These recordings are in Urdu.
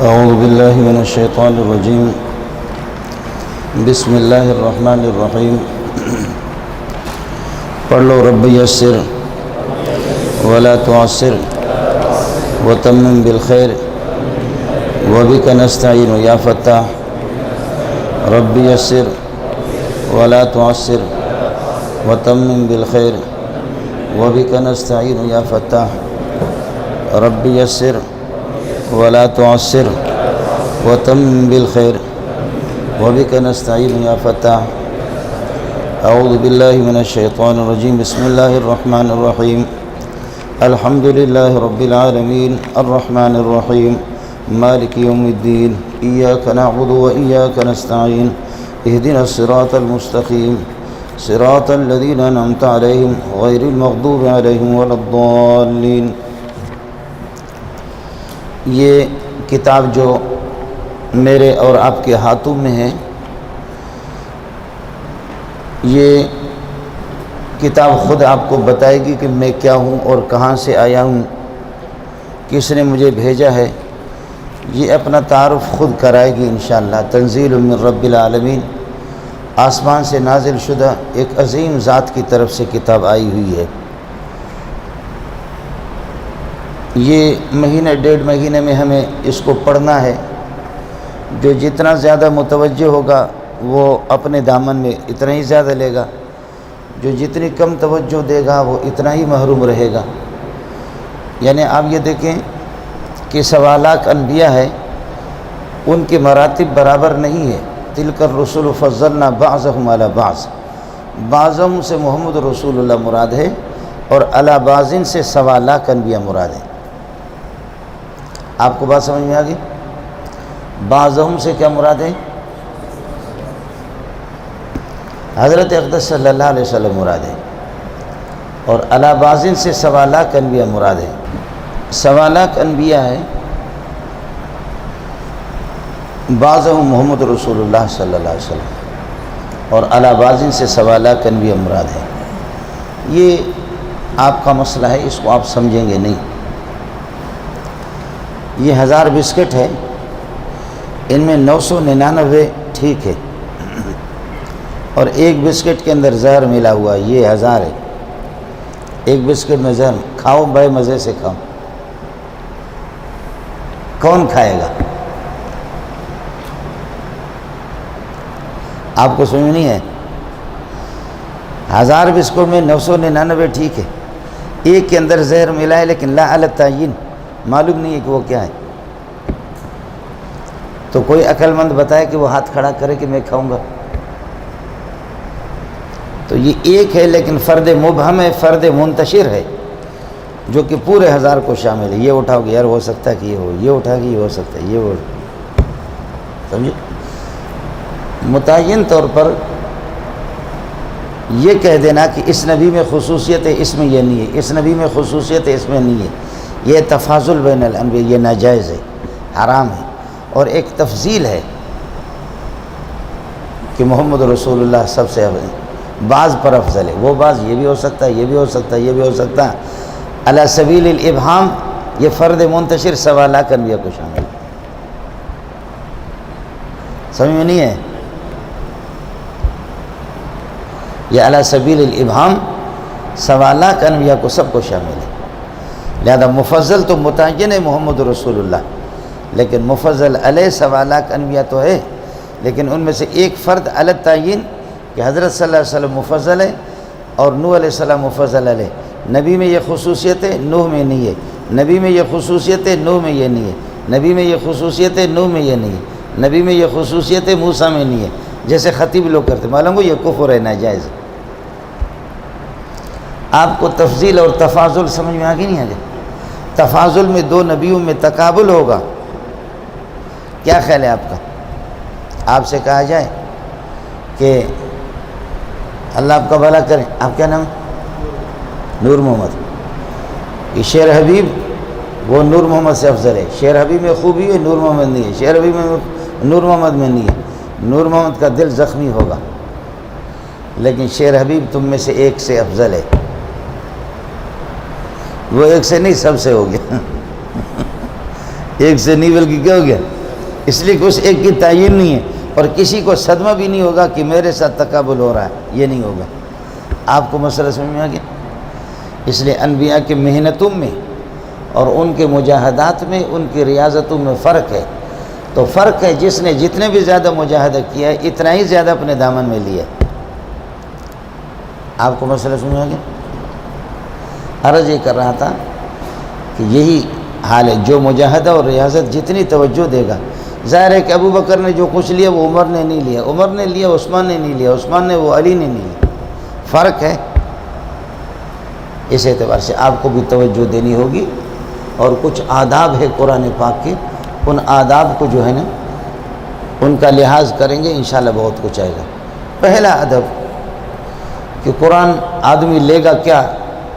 اعوذ باللہ من الشیطان الرجیم بسم اللہ الرحمن الرحیم پڑھ لو رب یسر ولا تعسر وتمم بالخیر وبک نستعین یا فتاح رب یسر ولا تعسر وتمم بالخیر وبک نستعین یا فتاح رب یسر ولا تعسر وتمم بالخیر وبک نستعین یا فتاح اعوذ باللہ من الشیطان الرجیم بسم اللہ الرحمن الرحیم الحمد للہ رب العالمین الرحمن الرحیم مالک یوم الدین ایاک نعبد و ایاک نستعین اہدنا الصراط المستقیم صراط الذین انعمت علیہم غیر المغضوب علیہم ولا الضالین۔ یہ کتاب جو میرے اور آپ کے ہاتھوں میں ہے، یہ کتاب خود آپ کو بتائے گی کہ میں کیا ہوں اور کہاں سے آیا ہوں، کس نے مجھے بھیجا ہے۔ یہ اپنا تعارف خود کرائے گی انشاءاللہ۔ تنزیل من رب العالمین، آسمان سے نازل شدہ ایک عظیم ذات کی طرف سے کتاب آئی ہوئی ہے۔ یہ مہینہ ڈیڑھ مہینے میں ہمیں اس کو پڑھنا ہے۔ جو جتنا زیادہ متوجہ ہوگا وہ اپنے دامن میں اتنا ہی زیادہ لے گا، جو جتنی کم توجہ دے گا وہ اتنا ہی محروم رہے گا۔ یعنی آپ یہ دیکھیں کہ 1.25 لاکھ انبیاء ہے، ان کے مراتب برابر نہیں ہے۔ تلک الرسل فضلنا بعضهم علی بعض، بعضهم سے محمد رسول اللہ مراد ہے، اور علی بعض سے 1.25 لاکھ انبیاء مراد ہے۔ آپ کو بات سمجھ میں آ گئی؟ بعضهم سے کیا مراد ہے؟ حضرت اقدس صلی اللہ علیہ وسلم مراد ہے، اور علی بعض سے 1.25 لاکھ انبیاء مراد ہے۔ 1.25 لاکھ انبیاء ہے، بعضهم محمد رسول اللہ صلی اللہ علیہ وسلم، اور علی بعض سے 1.25 لاکھ انبیاء مراد ہے۔ یہ آپ کا مسئلہ ہے، اس کو آپ سمجھیں گے نہیں۔ یہ 1000 بسکٹ ہے، ان میں 999 ٹھیک ہے، اور ایک بسکٹ کے اندر زہر ملا ہوا، یہ 1000 ہے۔ ایک بسکٹ میں زہر، کھاؤ بے مزے سے کھاؤ، کون کھائے گا؟ آپ کو سمجھ نہیں ہے؟ 1000 بسکٹ میں 999 ٹھیک ہے، ایک کے اندر زہر ملا ہے، لیکن لا علی التعیین، معلوم نہیں ہے کہ وہ کیا ہے۔ تو کوئی عقل مند بتائے کہ وہ ہاتھ کھڑا کرے کہ میں کھاؤں گا۔ تو یہ ایک ہے، لیکن فرد مبہم ہے، فرد منتشر ہے، جو کہ پورے 1000 کو شامل ہے۔ یہ اٹھاؤ گے یار ہو سکتا ہے کہ یہ ہو، یہ اٹھا گے یہ ہو سکتا ہے، یہ ہو، سمجھے؟ متعین طور پر یہ کہہ دینا کہ اس نبی میں خصوصیت ہے، اس میں یہ نہیں ہے، اس نبی میں خصوصیت ہے، اس میں نہیں ہے، یہ تفاضل بین الانبیاء، یہ ناجائز ہے، حرام ہے۔ اور ایک تفضیل ہے کہ محمد رسول اللہ سب سے بعض پر افضل ہے، وہ بعض یہ بھی ہو سکتا ہے، یہ بھی ہو سکتا ہے، یہ بھی ہو سکتا ہے۔ علی سبیل الابہام، یہ فرد منتشر 1.25 لاکھ انبیاء کو شامل ہے۔ سمجھ میں نہیں ہے؟ یہ علی سبیل الابہام 1.25 لاکھ انبیاء کو سب کو شامل ہے۔ لہذا مفضل تو متعین ہے محمد رسول اللہ، لیکن مفضل علیہ 1.25 لاکھ انبیاء تو ہے، لیکن ان میں سے ایک فرد علی التعیین کہ حضرت صلی اللہ علیہ وسلم مفضل ہے، اور نوح علیہ السلام مفضل علیہ۔ نبی میں یہ خصوصیت ہے، نوح میں نہیں ہے۔ نبی میں یہ خصوصیت ہے، نوح میں یہ نہیں ہے۔ نبی میں یہ خصوصیت ہے، نوح میں یہ نہیں ہے۔ نبی میں یہ خصوصیت ہے، موسیٰ میں نہیں ہے، جیسے خطیب لوگ کرتے۔ معلوم ہو یہ کفر ہے، ناجائز ہے۔ آپ کو تفضیل اور تفاضل سمجھ میں آگے نہیں آ گیا؟ تفاضل میں 2 نبیوں میں تقابل ہوگا، کیا خیال ہے آپ کا؟ آپ سے کہا جائے کہ اللہ آپ کا بھلا کرے، آپ کیا نام ہے؟ نور محمد۔ یہ شیر حبیب وہ نور محمد سے افضل ہے۔ شیر حبیب میں خوبی ہے، نور محمد نہیں ہے۔ شیر حبیب میں نور محمد میں نہیں ہے۔ نور محمد کا دل زخمی ہوگا، لیکن شیر حبیب تم میں سے ایک سے افضل ہے۔ وہ ایک سے نہیں، سب سے ہو گیا۔ ایک سے نہیں بلکہ کیا ہو گیا، اس لیے کہ اس ایک کی تعین نہیں ہے، اور کسی کو صدمہ بھی نہیں ہوگا کہ میرے ساتھ تقابل ہو رہا ہے، یہ نہیں ہوگا۔ آپ کو مسئلہ سمجھ میں آ گیا؟ اس لیے انبیاء کے محنتوں میں اور ان کے مجاہدات میں، ان کی ریاضتوں میں فرق ہے۔ تو فرق ہے، جس نے جتنے بھی زیادہ مجاہدہ کیا ہے اتنا ہی زیادہ اپنے دامن میں لیا۔ آپ کو مسئلہ سمجھ میں آ گیا؟ عرض یہ کر رہا تھا کہ یہی حال ہے، جو مجاہدہ اور ریاضت جتنی توجہ دے گا، ظاہر ہے کہ ابو بکر نے جو کچھ لیا وہ عمر نے نہیں لیا، عمر نے لیا عثمان نے نہیں لیا، عثمان نے وہ علی نے نہیں لیا، فرق ہے۔ اس اعتبار سے آپ کو بھی توجہ دینی ہوگی، اور کچھ آداب ہے قرآن پاک کے، ان آداب کو جو ہے نا ان کا لحاظ کریں گے انشاءاللہ بہت کچھ آئے گا۔ پہلا ادب کہ قرآن آدمی لے گا کیا،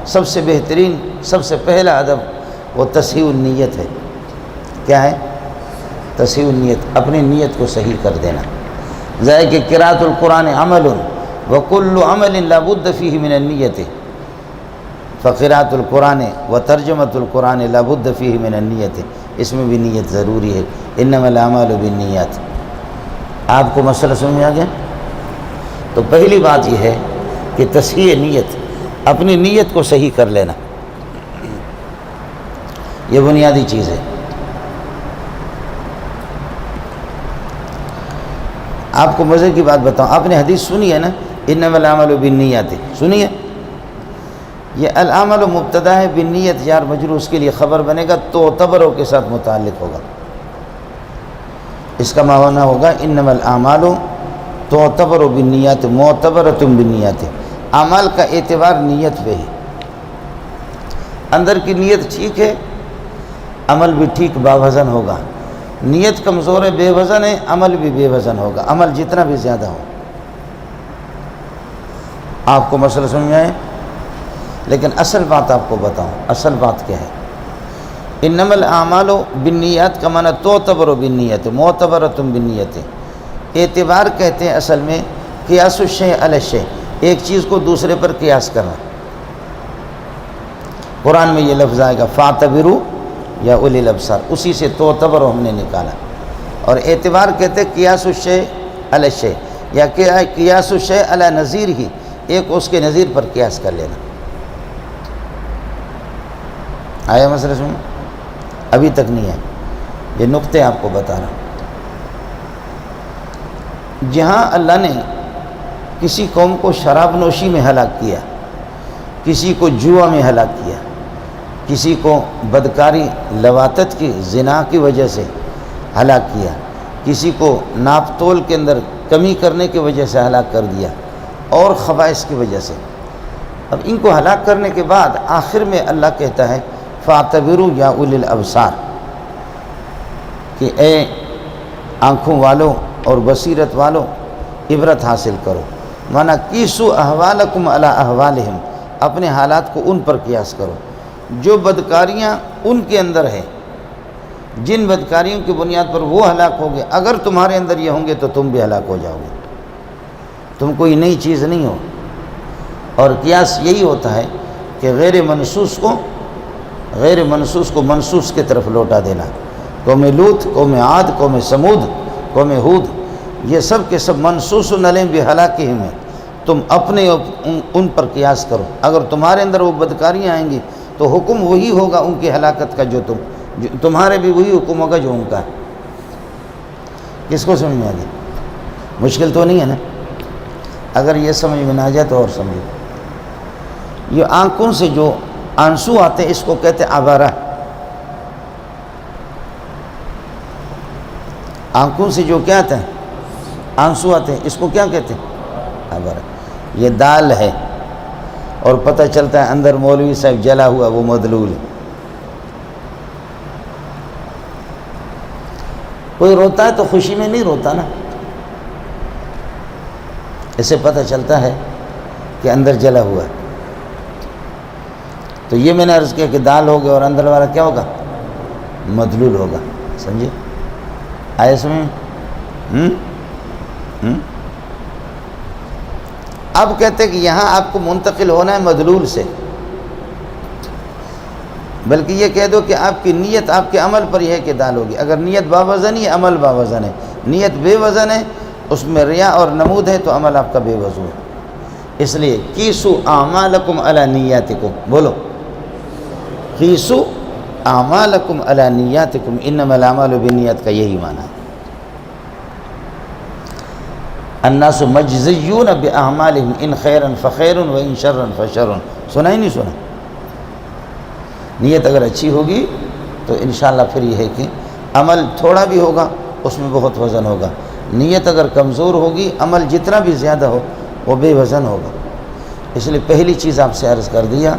سب سے بہترین، سب سے پہلا ادب وہ تصحیح النیت ہے۔ کیا ہے؟ تصحیح النیت، اپنی نیت کو صحیح کر دینا۔ ظاہر کہ قراءۃ القرآن عمل وکل عمل لا بد فیہ من النیت، فقراءۃ القرآن و ترجمۃ القرآن لا بد فیہ من النیت، اس میں بھی نیت ضروری ہے۔ انما الاعمال بالنیات۔ آپ کو مسئلہ سمجھ میں آ گیا؟ تو پہلی بات یہ ہے کہ تصحیح نیت، اپنی نیت کو صحیح کر لینا، یہ بنیادی چیز ہے۔ آپ کو مزے کی بات بتاؤں، آپ نے حدیث سنی ہے نا، انما الاعمال بالنیات، سنی ہے؟ یہ الاعمال مبتدا ہے، بالنیت جار مجرور اس کے لیے خبر بنے گا، تعتبروں کے ساتھ متعلق ہوگا۔ اس کا معنی ہوگا انما الاعمال تعتبر بالنیات معتبرۃ بالنیات، اعمال کا اعتبار نیت پہ ہے۔ اندر کی نیت ٹھیک ہے، عمل بھی ٹھیک باوزن ہوگا۔ نیت کمزور ہے، بے وزن ہے، عمل بھی بے وزن ہوگا، عمل جتنا بھی زیادہ ہو۔ آپ کو مسئلہ سمجھ میں آئے؟ لیکن اصل بات آپ کو بتاؤں، اصل بات کیا ہے؟ انما الاعمال بالنیات کا معنی تعتبر بالنیت معتبرۃ بالنیت، اعتبار کہتے ہیں اصل میں قیاس الشیء علی الشیء، ایک چیز کو دوسرے پر قیاس کرنا۔ قرآن میں یہ لفظ آئے گا فاعتبروا یا اولی الابصار، اسی سے تعتبر ہم نے نکالا۔ اور اعتبار کہتے ہیں قیاس الشیء علی الشیء، یا قیاس الشیء علی نظیر ہی، ایک اس کے نظیر پر قیاس کر لینا۔ آیا مسئلہ سمجھ؟ ابھی تک نہیں ہے، یہ نقطے آپ کو بتا رہا ہوں۔ جہاں اللہ نے کسی قوم کو شراب نوشی میں ہلاک کیا، کسی کو جوا میں ہلاک کیا، کسی کو بدکاری لواطت کی زنا کی وجہ سے ہلاک کیا، کسی کو ناپ تول کے اندر کمی کرنے کی وجہ سے ہلاک کر دیا، اور خبائث کی وجہ سے۔ اب ان کو ہلاک کرنے کے بعد آخر میں اللہ کہتا ہے فاعتبروا یا اولی الابصار، کہ اے آنکھوں والوں اور بصیرت والوں عبرت حاصل کرو، مانا قیسوا احوالکم علی احوالہم، اپنے حالات کو ان پر قیاس کرو۔ جو بدکاریاں ان کے اندر ہے، جن بدکاریوں کی بنیاد پر وہ ہلاک ہو گئے، اگر تمہارے اندر یہ ہوں گے تو تم بھی ہلاک ہو جاؤ گے، تم کوئی نئی چیز نہیں ہو۔ اور قیاس یہی ہوتا ہے کہ غیر منصوص کو منصوص کی طرف لوٹا دینا۔ قوم لوط، قوم عاد، قوم سمود، قوم ہود، یہ سب کے سب منصوص علیہم بہلاکہم ہیں، تم اپنے ان پر قیاس کرو۔ اگر تمہارے اندر وہ بدکاریاں آئیں گی تو حکم وہی ہوگا ان کی ہلاکت کا، جو تمہارے بھی وہی حکم ہوگا جو ان کا ہے۔ کس کو سمجھ میں آ گیا؟ مشکل تو نہیں ہے نا؟ اگر یہ سمجھ میں نہ آ جائے تو اور سمجھو۔ یہ آنکھوں سے جو آنسو آتے ہیں اس کو کہتے ہیں عبارہ۔ آنکھوں سے جو کیا آتے ہیں؟ آنسو آتے ہیں، اس کو کیا کہتے ہیں؟ عبارہ۔ یہ دال ہے، اور پتہ چلتا ہے اندر مولوی صاحب جلا ہوا، وہ مدلول ہے۔ کوئی روتا ہے تو خوشی میں نہیں روتا نا، اسے پتہ چلتا ہے کہ اندر جلا ہوا ہے۔ تو یہ میں نے عرض کیا کہ دال ہوگا اور اندر والا کیا ہوگا؟ مدلول ہوگا، سمجھے؟ آئے سمجھ؟ اب کہتے ہیں کہ یہاں آپ کو منتقل ہونا ہے مدلول سے۔ بلکہ یہ کہہ دو کہ آپ کی نیت آپ کے عمل پر یہ ہے کہ دال ہوگی. اگر نیت باوزن ہے عمل باوزن ہے. نیت بے وزن ہے اس میں ریا اور نمود ہے تو عمل آپ کا بے وضو ہے. اس لیے قیسوا اعمالکم علی نیاتکم، بولو قیسوا اعمالکم علی نیاتکم انما الاعمال بالنیات کا یہی معنی ہے. الناس مجزیون باعمالهم ان خیرا فخیر و ان شرا فشر. سنا ہی نہیں سنا؟ نیت اگر اچھی ہوگی تو انشاءاللہ پھر یہ ہے کہ عمل تھوڑا بھی ہوگا اس میں بہت وزن ہوگا. نیت اگر کمزور ہوگی عمل جتنا بھی زیادہ ہو وہ بے وزن ہوگا. اس لیے پہلی چیز آپ سے عرض کر دیا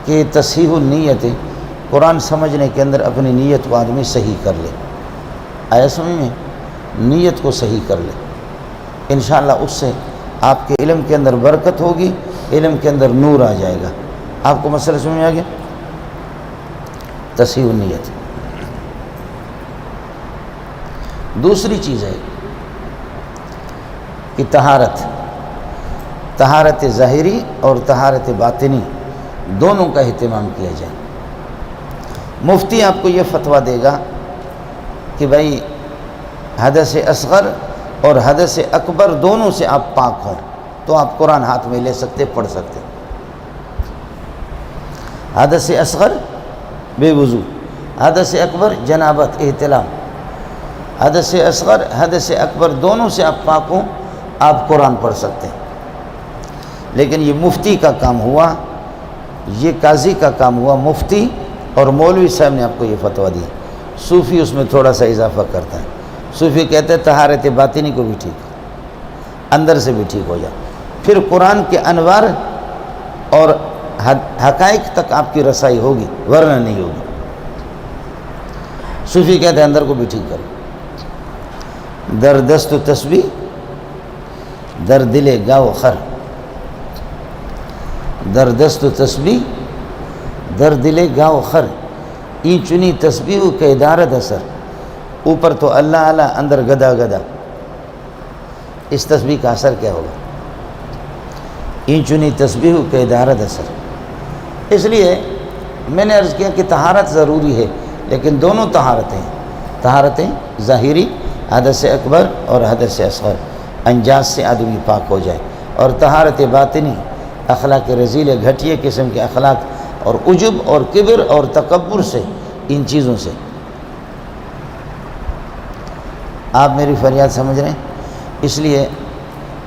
کہ تصحیح النیت، قرآن سمجھنے کے اندر اپنی نیت کو آدمی صحیح کر لے. آیا سمجھ میں؟ نیت کو صحیح کر لے، انشاءاللہ اس سے آپ کے علم کے اندر برکت ہوگی، علم کے اندر نور آ جائے گا. آپ کو مسئلہ سمجھ میں آ گیا؟ تصحیح النیت. دوسری چیز ہے کہ طہارت ظاہری اور طہارت باطنی دونوں کا اہتمام کیا جائے. مفتی آپ کو یہ فتویٰ دے گا کہ بھائی حدث اصغر اور حدث اکبر دونوں سے آپ پاک ہوں تو آپ قرآن ہاتھ میں لے سکتے، پڑھ سکتے. حدث اصغر بے وضو، حدث اکبر جنابت احتلام. حدث اصغر حدث اکبر دونوں سے آپ پاک ہوں آپ قرآن پڑھ سکتے ہیں. لیکن یہ مفتی کا کام ہوا، یہ قاضی کا کام ہوا. مفتی اور مولوی صاحب نے آپ کو یہ فتویٰ دی. صوفی اس میں تھوڑا سا اضافہ کرتا ہے. صوفی کہتے ہیں طہارت باطنی کو بھی ٹھیک، اندر سے بھی ٹھیک ہو جائے، پھر قرآن کے انوار اور حقائق تک آپ کی رسائی ہوگی، ورنہ نہیں ہوگی. صوفی کہتے ہیں اندر کو بھی ٹھیک کرو. در دست و تسبیح در دل گاو خر، در دست و تسبیح در دل گاو خر، این چنی تسبیح کے دارد اثر. اوپر تو اللہ اللہ، اندر گدا گدا. اس تسبیح کا اثر کیا ہوگا؟ این چنی تسبیح کے دارد اثر. اس لیے میں نے عرض کیا کہ طہارت ضروری ہے، لیکن دونوں طہارتیں ظاہری حدث اکبر اور حدث اصغر، انجاز سے آدمی پاک ہو جائے. اور طہارت باطنی اخلاق رذیل گھٹیے قسم کے اخلاق اور عجب اور کبر اور تکبر سے، ان چیزوں سے. آپ میری فریاد سمجھ رہے ہیں؟ اس لیے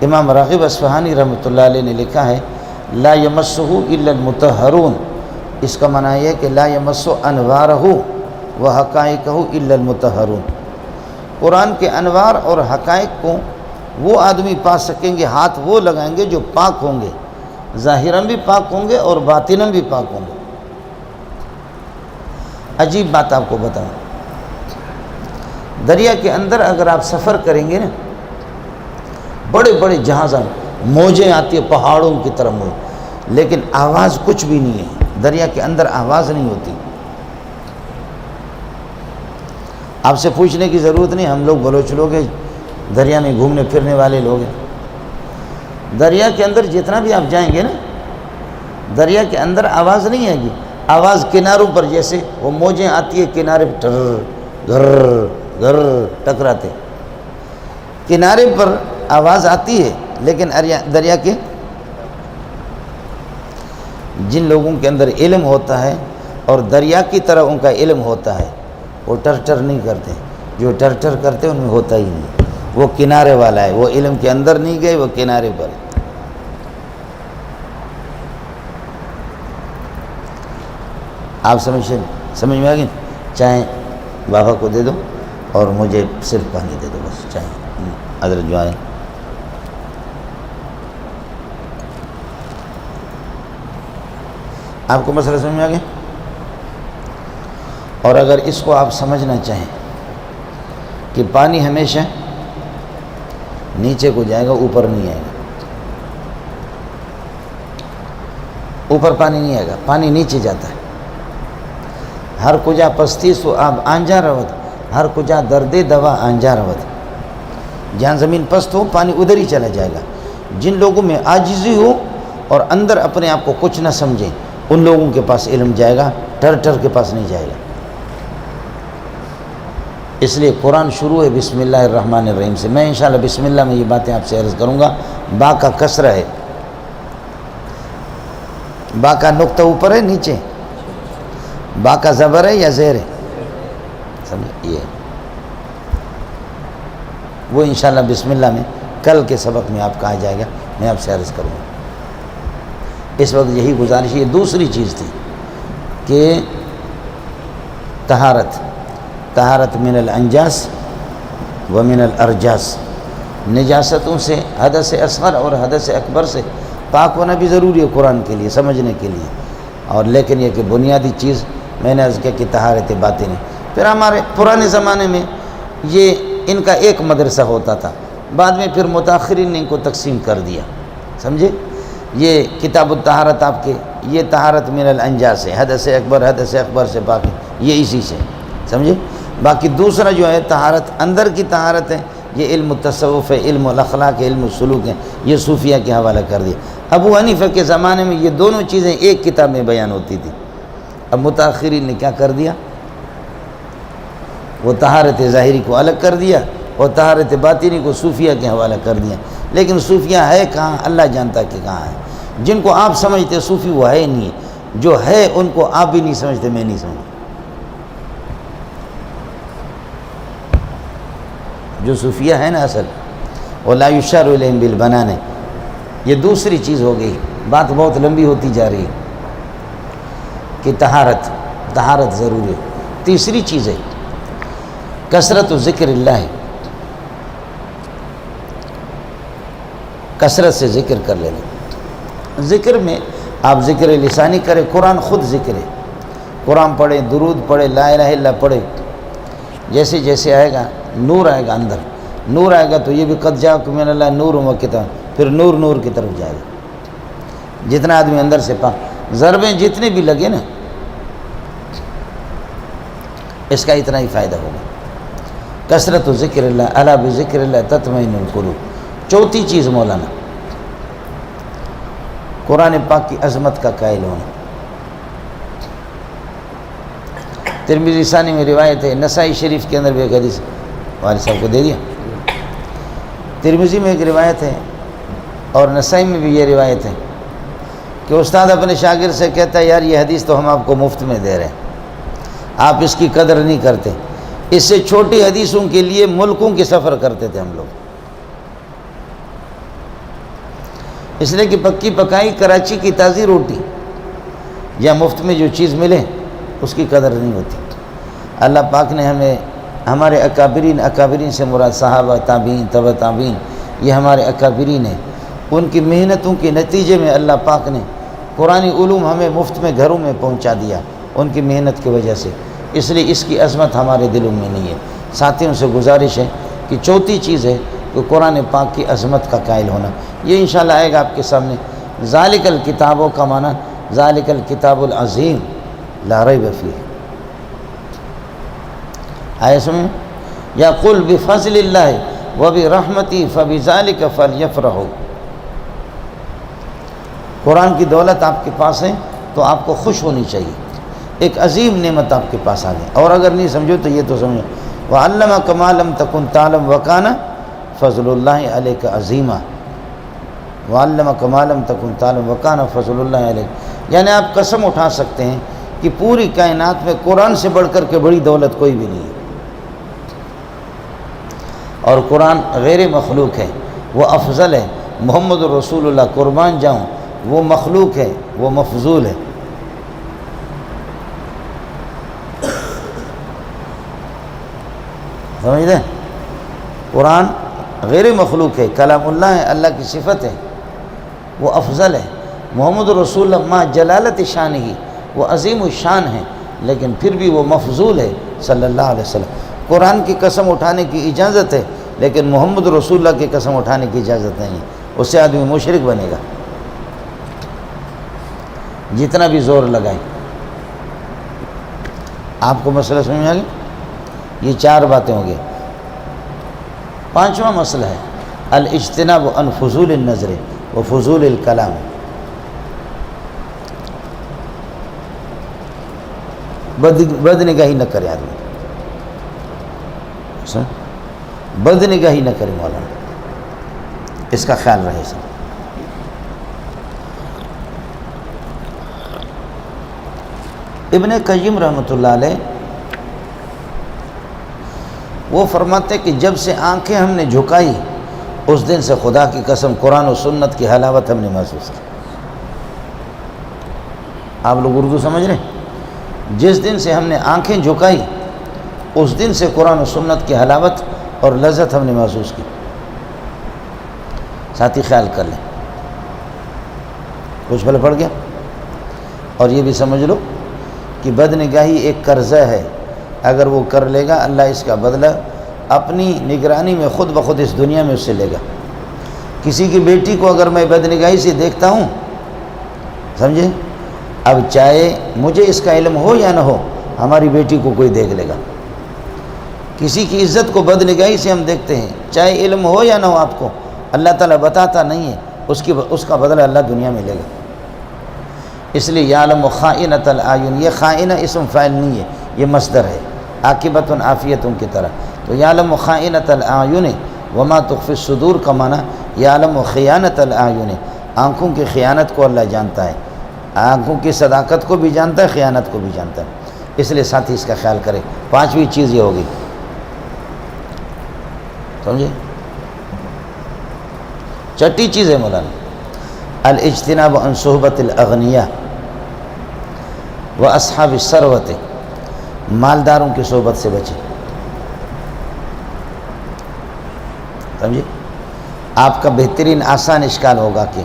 امام راغب اصفہانی رحمۃ اللہ علیہ نے لکھا ہے لا یمسہ الا المطہرون. اس کا معنی یہ کہ لا یمس انوارہ و حقائقہ الا المطہرون. قرآن کے انوار اور حقائق کو وہ آدمی پا سکیں گے، ہاتھ وہ لگائیں گے جو پاک ہوں گے، ظاہراً بھی پاک ہوں گے اور باطناً بھی پاک ہوں گے. عجیب بات آپ کو بتاؤں، دریا کے اندر اگر آپ سفر کریں گے نا، بڑے بڑے جہازاں، موجیں آتی ہیں پہاڑوں کی طرح موج، لیکن آواز کچھ بھی نہیں ہے. دریا کے اندر آواز نہیں ہوتی. آپ سے پوچھنے کی ضرورت نہیں، ہم لوگ بلوچ لوگ ہیں، دریا میں گھومنے پھرنے والے لوگ ہیں. دریا کے اندر جتنا بھی آپ جائیں گے نا، دریا کے اندر آواز نہیں آئے گی. آواز کناروں پر جیسے وہ موجیں آتی ہے کنارے پر ٹر گھر گھر ٹکراتے، کنارے پر آواز آتی ہے، لیکن دریا کے جن لوگوں کے اندر علم ہوتا ہے اور دریا کی طرح ان کا علم ہوتا ہے، وہ ٹر ٹر نہیں کرتے. جو ٹر ٹر کرتے ان میں ہوتا ہی نہیں. وہ کنارے والا ہے، وہ علم کے اندر نہیں گئے، وہ کنارے پر. آپ سمجھ میں آ گئی؟ چاہیں بابا کو دے دو اور مجھے صرف پانی دے دو بس. چاہیں حضرت جو آئے. آپ کو مسئلہ سمجھ میں آ گیا؟ اور اگر اس کو آپ سمجھنا چاہیں کہ پانی ہمیشہ نیچے کو جائے گا، اوپر نہیں آئے گا. اوپر پانی نہیں آئے گا، پانی نیچے جاتا ہے. ہر کجا پستی سو آب آنجا روت، ہر کجا درد دوا آنجا روت. جہاں زمین پست ہو پانی ادھر ہی چلا جائے گا. جن لوگوں میں عاجزی ہو اور اندر اپنے آپ کو کچھ نہ سمجھیں، ان لوگوں کے پاس علم جائے گا ٹر کے پاس نہیں جائے گا۔ اس لیے قرآن شروع ہے بسم اللہ الرحمن الرحیم سے۔ میں انشاءاللہ بسم اللہ میں یہ باتیں آپ سے عرض کروں گا۔ با کا کسر ہے، با کا نقطہ اوپر ہے نیچے، با کا زبر ہے یا زیر ہے، سمجھ یہ وہ انشاءاللہ بسم اللہ میں کل کے سبق میں آپ کا آ جائے گا، میں آپ سے عرض کروں گا۔ اس وقت یہی گزارش، یہ دوسری چیز تھی کہ طہارت من الانجاس و من الارجاس، نجاستوں سے، حدث اصغر اور حدث اکبر سے پاک ہونا بھی ضروری ہے قرآن کے لیے سمجھنے کے لیے، اور لیکن یہ کہ بنیادی چیز میں نے عرض کیا کہ طہارت باطنی۔ پھر ہمارے پرانے زمانے میں یہ ان کا ایک مدرسہ ہوتا تھا، بعد میں پھر متاخرین نے ان کو تقسیم کر دیا، سمجھے؟ یہ کتاب الطہارت آپ کے، یہ طہارت من الانجاس ہے، حدث اکبر سے پاک، یہ اسی سے، سمجھے؟ باقی دوسرا جو ہے طہارت اندر کی طہارت ہے، یہ علم التصوف ہے، علم الاخلاق ہے، علم السلوک ہے، یہ صوفیہ کے حوالہ کر دیا۔ ابو حنیفہ کے زمانے میں یہ دونوں چیزیں ایک کتاب میں بیان ہوتی تھی، اب متاخرین نے کیا کر دیا، وہ طہارت ظاہری کو الگ کر دیا اور طہارت باطنی کو صوفیہ کے حوالہ کر دیا۔ لیکن صوفیہ ہے کہاں، اللہ جانتا کہ کہاں ہے۔ جن کو آپ سمجھتے صوفی وہ ہے نہیں، جو ہے ان کو آپ بھی نہیں سمجھتے، میں نہیں سمجھتا۔ جو صوفیہ ہے نا اصل، وَلَا يُشَارُ إِلَيْهِمْ بِالْبَنَانِ، یہ دوسری چیز ہو گئی، بات بہت لمبی ہوتی جا رہی ہے کہ طہارت ضروری ہے۔ تیسری چیز ہے کثرت ذکر اللہ، کثرت سے ذکر کر لینا۔ ذکر میں آپ ذکر لسانی کریں، قرآن خود ذکر ہے، قرآن پڑھیں، درود پڑھیں، لا الہ الا اللہ پڑھیں، جیسے جیسے آئے گا نور آئے گا، اندر نور آئے گا تو یہ بھی قد جاءکم من اللہ نور و کتاب، پھر نور کی طرف جائے گا۔ جتنا آدمی اندر سے پاک، ضربیں جتنے بھی لگے نا اس کا اتنا ہی فائدہ ہوگا۔ کثرت ذکر اللہ، الا بذکر اللہ تطمئن القلوب۔ چوتھی چیز مولانا، قرآن پاک کی عظمت کا قائل ہونا۔ ترمذی ثانی میں روایت ہے، نسائی شریف کے اندر بھی ایک حدیث، والد صاحب کو دے دیا، ترمذی میں ایک روایت ہے اور نسائی میں بھی یہ روایت ہے کہ استاد اپنے شاگرد سے کہتا ہے یار یہ حدیث تو ہم آپ کو مفت میں دے رہے ہیں، آپ اس کی قدر نہیں کرتے۔ اس سے چھوٹی حدیثوں کے لیے ملکوں کے سفر کرتے تھے ہم لوگ، اس لیے کہ پکی پکائی کراچی کی تازی روٹی یا مفت میں جو چیز ملے اس کی قدر نہیں ہوتی۔ اللہ پاک نے ہمیں ہمارے اکابرین سے مراد صحابہ، تابعین، تبع تابعین، یہ ہمارے اکابرین ہیں، ان کی محنتوں کے نتیجے میں اللہ پاک نے قرآنی علوم ہمیں مفت میں گھروں میں پہنچا دیا، ان کی محنت کی وجہ سے، اس لیے اس کی عظمت ہمارے دلوں میں نہیں ہے۔ ساتھیوں سے گزارش ہے کہ چوتھی چیز ہے کہ قرآن پاک کی عظمت کا قائل ہونا۔ یہ انشاءاللہ آئے گا آپ کے سامنے۔ ذالک الکتابوں کا معنی ذالک الکتاب العظیم لا ریب فیہ، آئے سمیں، یا قل بفضل اللہ وبرحمتہ فبذالک فلیفرحوا۔ قرآن کی دولت آپ کے پاس ہے تو آپ کو خوش ہونی چاہیے، ایک عظیم نعمت آپ کے پاس آ گئی، اور اگر نہیں سمجھو تو یہ تو سمجھو، وَعَلَّمَكَ مَا لَمْ تَكُنْ تَعْلَمْ وَكَانَ فضل اللہ علیک عظیمہ۔ وَعَلَّمَكَ مَا لَمْ تَكُنْ تَعْلَمْ وَكَانَ فضل اللہ علیک، یعنی آپ قسم اٹھا سکتے ہیں کہ پوری کائنات میں قرآن سے بڑھ کر کے بڑی دولت کوئی بھی نہیں ہے، اور قرآن غیر مخلوق ہے، وہ افضل ہے۔ محمد رسول اللہ قربان جاؤں، وہ مخلوق ہے، وہ مفضول ہے۔ سمجھتے ہیں؟ قرآن غیر مخلوق ہے، کلام اللہ ہے، اللہ کی صفت ہے، وہ افضل ہے۔ محمد رسول اللہ ما جلالت شان ہی، وہ عظیم الشان ہے، لیکن پھر بھی وہ مفضول ہے صلی اللہ علیہ وسلم۔ قرآن کی قسم اٹھانے کی اجازت ہے، لیکن محمد رسول اللہ کی قسم اٹھانے کی اجازت نہیں ہے، اس سے آدمی مشرک بنے گا جتنا بھی زور لگائیں۔ آپ کو مسئلہ سمجھ میں آ گیا؟ یہ 4 باتیں ہوں گی۔ 5واں مسئلہ ہے الاجتناب عن فضول النظر و فضول الکلام۔ بد نگاہی نہ کرے آدمی، بد نگاہی نہ کرے مولانا، اس کا خیال رہے سب۔ ابن قیم رحمۃ اللہ علیہ وہ فرماتے کہ جب سے آنکھیں ہم نے جھکائی اس دن سے خدا کی قسم قرآن و سنت کی حلاوت ہم نے محسوس کی۔ آپ لوگ اردو سمجھ رہے ہیں؟ جس دن سے ہم نے آنکھیں جھکائی اس دن سے قرآن و سنت کی حلاوت اور لذت ہم نے محسوس کی۔ ساتھی خیال کر لیں، کچھ بھلے پڑ گیا؟ اور یہ بھی سمجھ لو کہ بد نگاہی ایک قرضہ ہے، اگر وہ کر لے گا اللہ اس کا بدلہ اپنی نگرانی میں خود بخود اس دنیا میں اس سے لے گا۔ کسی کی بیٹی کو اگر میں بد نگاہی سے دیکھتا ہوں، سمجھے، اب چاہے مجھے اس کا علم ہو یا نہ ہو، ہماری بیٹی کو کوئی دیکھ لے گا۔ کسی کی عزت کو بد نگاہی سے ہم دیکھتے ہیں، چاہے علم ہو یا نہ ہو آپ کو، اللہ تعالیٰ بتاتا نہیں ہے، اس کا بدلہ اللہ دنیا میں لے گا۔ اس لیے یعلم خائنۃ الاعین، یہ خائنہ اسم فاعل نہیں ہے، یہ مصدر ہے، عاقبۃ عافیۃ کی طرح۔ تو یعلم خائنۃ الاعین وما تخفی الصدور کا معنی یعلم خیانۃ الاعین، آنکھوں کی خیانت کو اللہ جانتا ہے، آنکھوں کی صداقت کو بھی جانتا ہے، خیانت کو بھی جانتا ہے۔ اس لیے ساتھی اس کا خیال کرے۔ پانچویں چیز یہ ہوگی، سمجھے؟ چھٹی چیز ہے مولانا الاجتناب عن صحبت الاغنیاء و اصحاب الثروت، مالداروں کی صحبت سے بچے۔ سمجھے؟ آپ کا بہترین آسان اشکال ہوگا کہ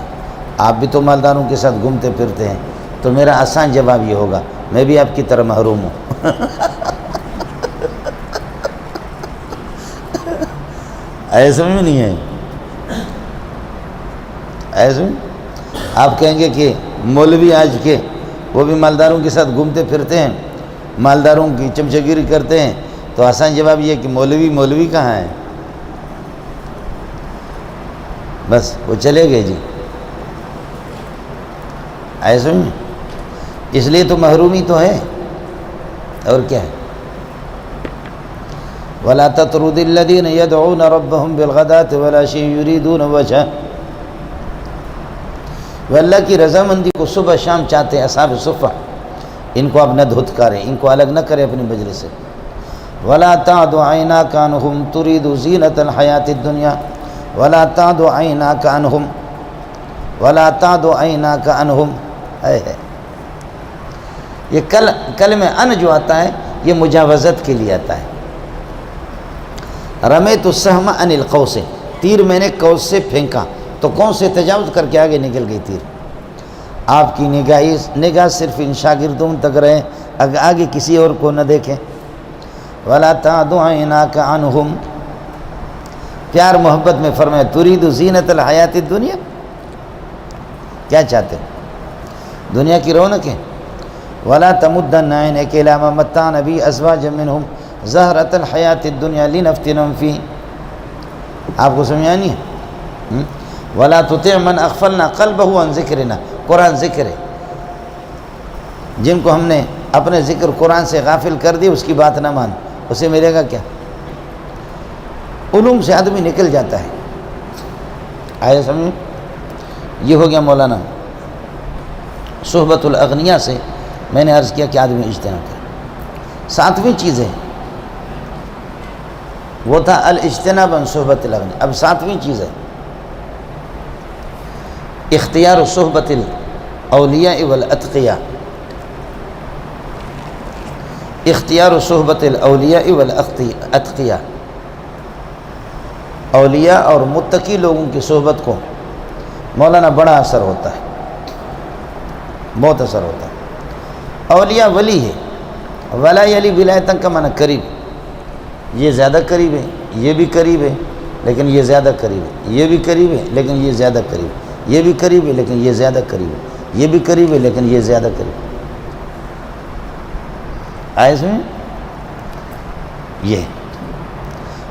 آپ بھی تو مالداروں کے ساتھ گھومتے پھرتے ہیں، تو میرا آسان جواب یہ ہوگا میں بھی آپ کی طرح محروم ہوں۔ ایسے میں نہیں ہے، ایسے آپ کہیں گے کہ مولوی آج کے وہ بھی مالداروں کے ساتھ گھومتے پھرتے ہیں، مالداروں کی چمچگیری کرتے ہیں، تو آسان جواب یہ ہے کہ مولوی کہاں ہے؟ بس وہ چلے گئے جی، ایسے میں اس لیے تو محرومی تو ہے، اور کیا ہے؟ وَلَا تَطْرُدِ الَّذِينَ يَدْعُونَ رَبَّهُمْ بِالْغَدَاةِ وَالْعَشِيِّ يُرِيدُونَ وَجْهَهُ، وہ اللہ کی رضامندی کو صبح شام چاہتے ہیں۔ اصحاب صفہ، ان کو آپ نہ دھتکاریں، ان کو الگ نہ کریں اپنی مجلس سے۔ وَلَا تَعْدُ عَيْنَاكَ عَنْهُمْ تُرِيدُ زِينَةَ الْحَيَاةِ الدُّنْيَا وَلَا تَعْدُ عَيْنَاكَ عَنْهُمْ وَلَا تَعْدُ عَيْنَاكَ عَنْهُمْ۔ یہ کلمہ ان جو آتا ہے یہ مجاوزت کے لیے آتا ہے۔ رمیت السہم عن القوس، تیر میں نے قوس سے پھینکا تو کون سے تجاوز کر کے آگے نکل گئی تیر۔ آپ کی نگاہ صرف ان شاگردوں تک رہے، آگے کسی اور کو نہ دیکھیں۔ وَلَا تَعْدُ عَيْنَاكَ عَنْهُمْ، پیار محبت میں فرمایا تُرِيدُ زِينَةَ الْحَيَاةِ الدُّنْيَا، کیا چاہتے ہیں؟ دنیا کی رونقیں۔ وَلَا تَمُدَّنَّ عَيْنَيْكَ إِلَىٰ مَا مَتَّعْنَا بِهِ أَزْوَاجًا مِّنْهُمْ زَهْرَةَ الْحَيَاةِ الدُّنْيَا لِنَفْتِنَهُمْ فِيهِ، آپ کو سمجھانی ہے؟ وَلَا تُطِعْ مَنْ أَغْفَلْنَا قَلْبَهُ عَنْ ذِكْرِنَا، قرآن ذکر ہے، جن کو ہم نے اپنے ذکر قرآن سے غافل کر دی، اس کی بات نہ مان، اسے ملے گا کیا؟ علوم سے آدمی نکل جاتا ہے۔ آئے سمجھ؟ یہ ہو گیا مولانا صحبت الاغنیاء سے میں نے عرض کیا کہ آدمی اجتناب کرے۔ ساتویں چیز ہے وہ تھا الاجتناب عن صحبت الاغنیاء، اب ساتویں چیز ہے اختیار صحبت الاولیاء والاتقیاء، اختیار صحبت الاولیاء والاتقیاء، اولیاء اور متقی لوگوں کی صحبت کو مولانا بڑا اثر ہوتا ہے، بہت اثر ہوتا ہے۔ اولیاء ولی ہے، ولا یلی ولایتن کا معنی قریب، یہ زیادہ قریب ہے، یہ بھی قریب ہے لیکن یہ زیادہ قریب ہے، یہ بھی قریب ہے لیکن یہ زیادہ قریب ہے، یہ بھی قریب ہے لیکن یہ زیادہ قریب ہے، یہ بھی قریب ہے لیکن یہ زیادہ قریب ہے۔ آئے سمیں؟ یہ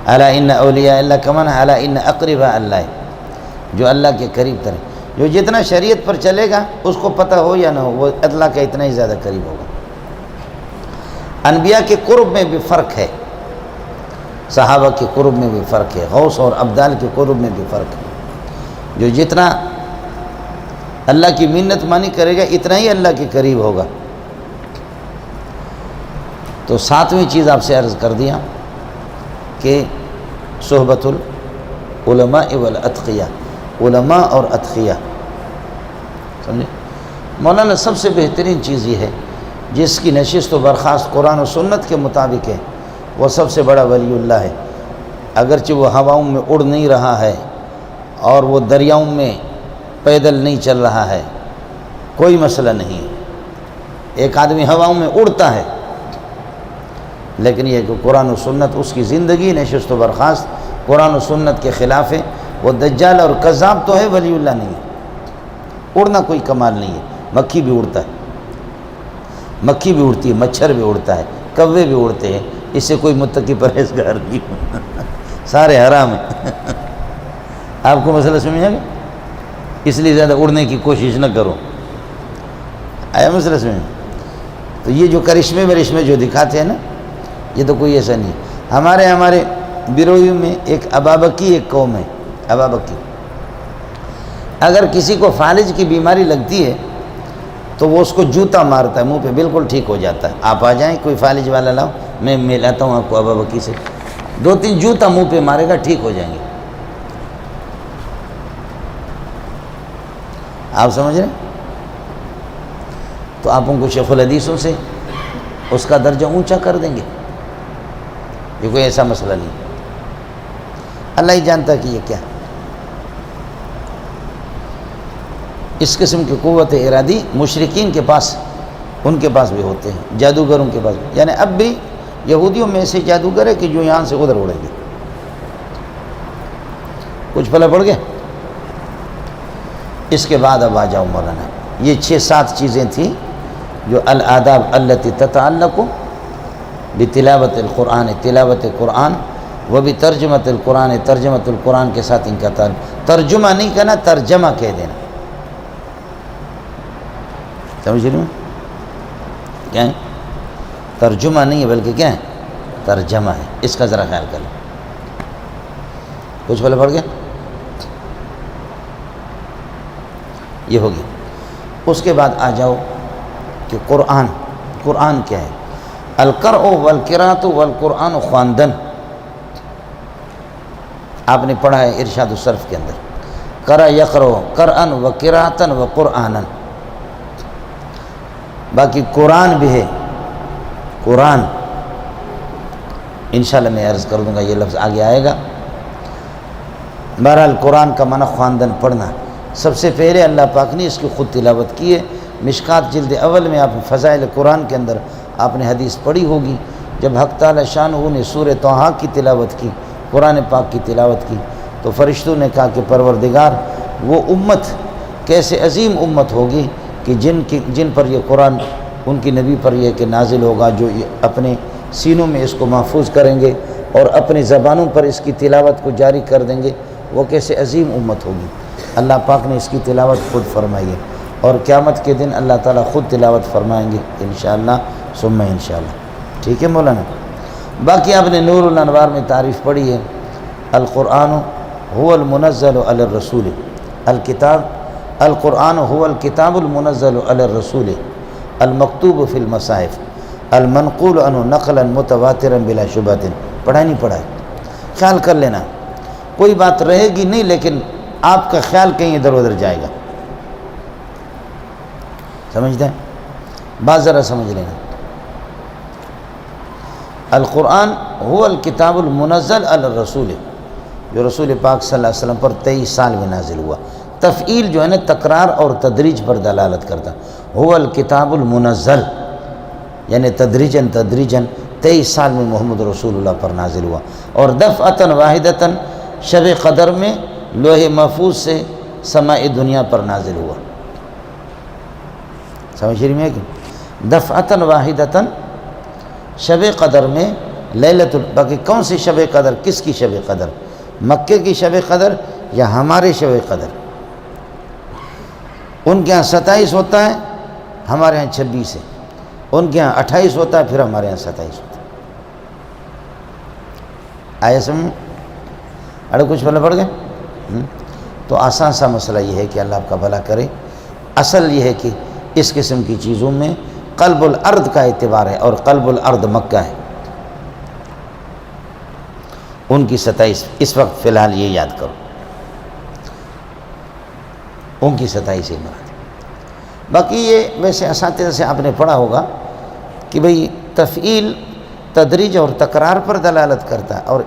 الا ان اولیاء اللہ کا معنی الا ان اقرباء اللہ، جو اللہ کے قریب ترین، جو جتنا شریعت پر چلے گا اس کو پتہ ہو یا نہ ہو وہ اللہ کا اتنا ہی زیادہ قریب ہوگا۔ انبیاء کے قرب میں بھی فرق ہے، صحابہ کے قرب میں بھی فرق ہے، غوث اور ابدال کے قرب میں بھی فرق ہے۔ جو جتنا اللہ کی منت مانی کرے گا اتنا ہی اللہ کے قریب ہوگا۔ تو ساتویں چیز آپ سے عرض کر دیا کہ صحبت العلماء والاتقیاء، علماء اور اتقیاء، سمجھے؟ مولانا سب سے بہترین چیز یہ ہے جس کی نشست و برخاست قرآن و سنت کے مطابق ہے، وہ سب سے بڑا ولی اللہ ہے۔ اگرچہ وہ ہواؤں میں اڑ نہیں رہا ہے اور وہ دریاؤں میں پیدل نہیں چل رہا ہے، کوئی مسئلہ نہیں ہے۔ ایک آدمی ہواؤں میں اڑتا ہے، لیکن یہ کہ قرآن و سنت اس کی زندگی نشست و برخاست قرآن و سنت کے خلاف ہے، وہ دجال اور کذاب تو ہے، ولی اللہ نہیں ہے۔ اڑنا کوئی کمال نہیں ہے، مکھی بھی اڑتا ہے، مکھی بھی اڑتی ہے، مچھر بھی اڑتا ہے، کوے بھی اڑتے ہیں، اس سے کوئی متقی پرہیزگار نہیں، سارے حرام ہیں۔ آپ کو مسئلہ سمجھ آگیا؟ اس لیے زیادہ اڑنے کی کوشش نہ کرو، آیا مسئلہ سمجھ؟ تو یہ جو کرشمے ورشمے جو دکھاتے ہیں نا، یہ تو کوئی ایسا نہیں۔ ہمارے برویوں میں ایک ابابکی ایک قوم ہے، ابابکی۔ اگر کسی کو فالج کی بیماری لگتی ہے تو وہ اس کو جوتا مارتا ہے منہ پہ، بالکل ٹھیک ہو جاتا ہے۔ آپ آ جائیں، کوئی فالج والا لاؤ، میں ملاتا ہوں آپ کو ابابکی سے، 2-3 جوتا منہ پہ مارے گا، ٹھیک ہو جائیں گے۔ آپ سمجھ رہے ہیں؟ تو آپ ان کو شیخ الحدیثوں سے اس کا درجہ اونچا کر دیں گے، یہ کوئی ایسا مسئلہ نہیں، اللہ ہی جانتا کہ یہ کیا ہے۔ اس قسم کی قوت ارادی مشرکین کے پاس، ان کے پاس بھی ہوتے ہیں، جادوگروں کے پاس بھی، یعنی اب بھی یہودیوں میں ایسے جادوگر ہے کہ جو یہاں سے ادھر اڑیں گے۔ کچھ پلہ پڑ گیا؟ اس کے بعد اب آ جاؤ مولانا، یہ 6-7 چیزیں تھیں جو الآداب التی تتعلق بتلاوت القرآن، تلاوت قرآن، وہ بھی ترجمت القرآن، ترجمت القرآن کے ساتھ ان کا تعلق، ترجمہ نہیں کہنا، ترجمہ کہہ دینا، سمجھ رہے ہو کیا ہے؟ ترجمہ نہیں ہے بلکہ کیا ہے؟ ترجمہ ہے، اس کا ذرا خیال کر لیں۔ کچھ پہلے پڑھ گیا؟ یہ ہوگی۔ اس کے بعد آ جاؤ کہ قرآن کیا ہے؟ القرء والقراءۃ والقرآن خواندن، آپ نے پڑھا ہے ارشاد الصرف کے اندر، قرأ یقرأ قرآن و قراءۃ و قرآنا، باقی قرآن بھی ہے، قرآن انشاءاللہ میں عرض کر دوں گا، یہ لفظ آگے آئے گا۔ بہرحال قرآن کا معنی خواندن، پڑھنا۔ سب سے پہلے اللہ پاک نے اس کی خود تلاوت کی ہے، مشکات جلد اول میں آپ فضائل قرآن کے اندر آپ نے حدیث پڑھی ہوگی، جب حق تعالی شانہ نے سورہ طٰہٰ کی تلاوت کی، قرآن پاک کی تلاوت کی، تو فرشتوں نے کہا کہ پروردگار، وہ امت کیسے عظیم امت ہوگی کہ جن پر یہ قرآن، ان کی نبی پر یہ کہ نازل ہوگا، جو اپنے سینوں میں اس کو محفوظ کریں گے اور اپنی زبانوں پر اس کی تلاوت کو جاری کر دیں گے، وہ کیسے عظیم امت ہوگی۔ اللہ پاک نے اس کی تلاوت خود فرمائی ہے، اور قیامت کے دن اللہ تعالیٰ خود تلاوت فرمائیں گے انشاءاللہ ثم انشاءاللہ۔ ٹھیک ہے مولانا؟ باقی آپ نے نور الانوار میں تعریف پڑھی ہے، القرآن هو المنزل علی الرسول، القرآن هو الکتاب المنزل علی الرسول المکتوب فی المصاحف المنقول عنہ نقلا متواترا بلا شبہۃ۔ پڑھا نہیں پڑھا ہے؟ خیال کر لینا، کوئی بات رہے گی نہیں، لیکن آپ کا خیال کہیں ادھر ادھر جائے گا، سمجھتے ہیں؟ بات ذرا سمجھ لینا۔ القرآن هو الکتاب المنزل علی الرسول، جو رسول پاک صلی اللہ علیہ وسلم پر 23 سال میں نازل ہوا۔ تفعیل جو ہے نا تکرار اور تدریج پر دلالت کرتا، هو الکتاب المنزل یعنی تدریجاً 23 سال میں محمد رسول اللہ پر نازل ہوا، اور دفعتاً واحدتاً شب قدر میں لوح محفوظ سے سماء دنیا پر نازل ہوا۔ سمجھ رہی میں کہ دفعتاً واحدتاً شب قدر میں باقی کون سی شب قدر، کس کی شب قدر؟ مکے کی شب قدر یا ہمارے شب قدر؟ ان کے ہاں 27 ہوتا ہے، ہمارے ہاں 26 ہے۔ ان کے ہاں 28 ہوتا ہے، پھر ہمارے ہاں 27 ہوتا ہے۔ آئے سمجھ؟ اڑے کچھ بلا پڑ گئے؟ تو آسان سا مسئلہ یہ ہے کہ اللہ آپ کا بھلا کرے۔ اصل یہ ہے کہ اس قسم کی چیزوں میں قلب الارض کا اعتبار ہے، اور قلب الارض مکہ ہے۔ ان کی 27 اس وقت فی الحال یہ یاد کرو، ان کی 27 ہی مراد۔ باقی یہ ویسے اساتذہ سے آپ نے پڑھا ہوگا کہ بھئی تفعیل تدریج اور تکرار پر دلالت کرتا ہے، اور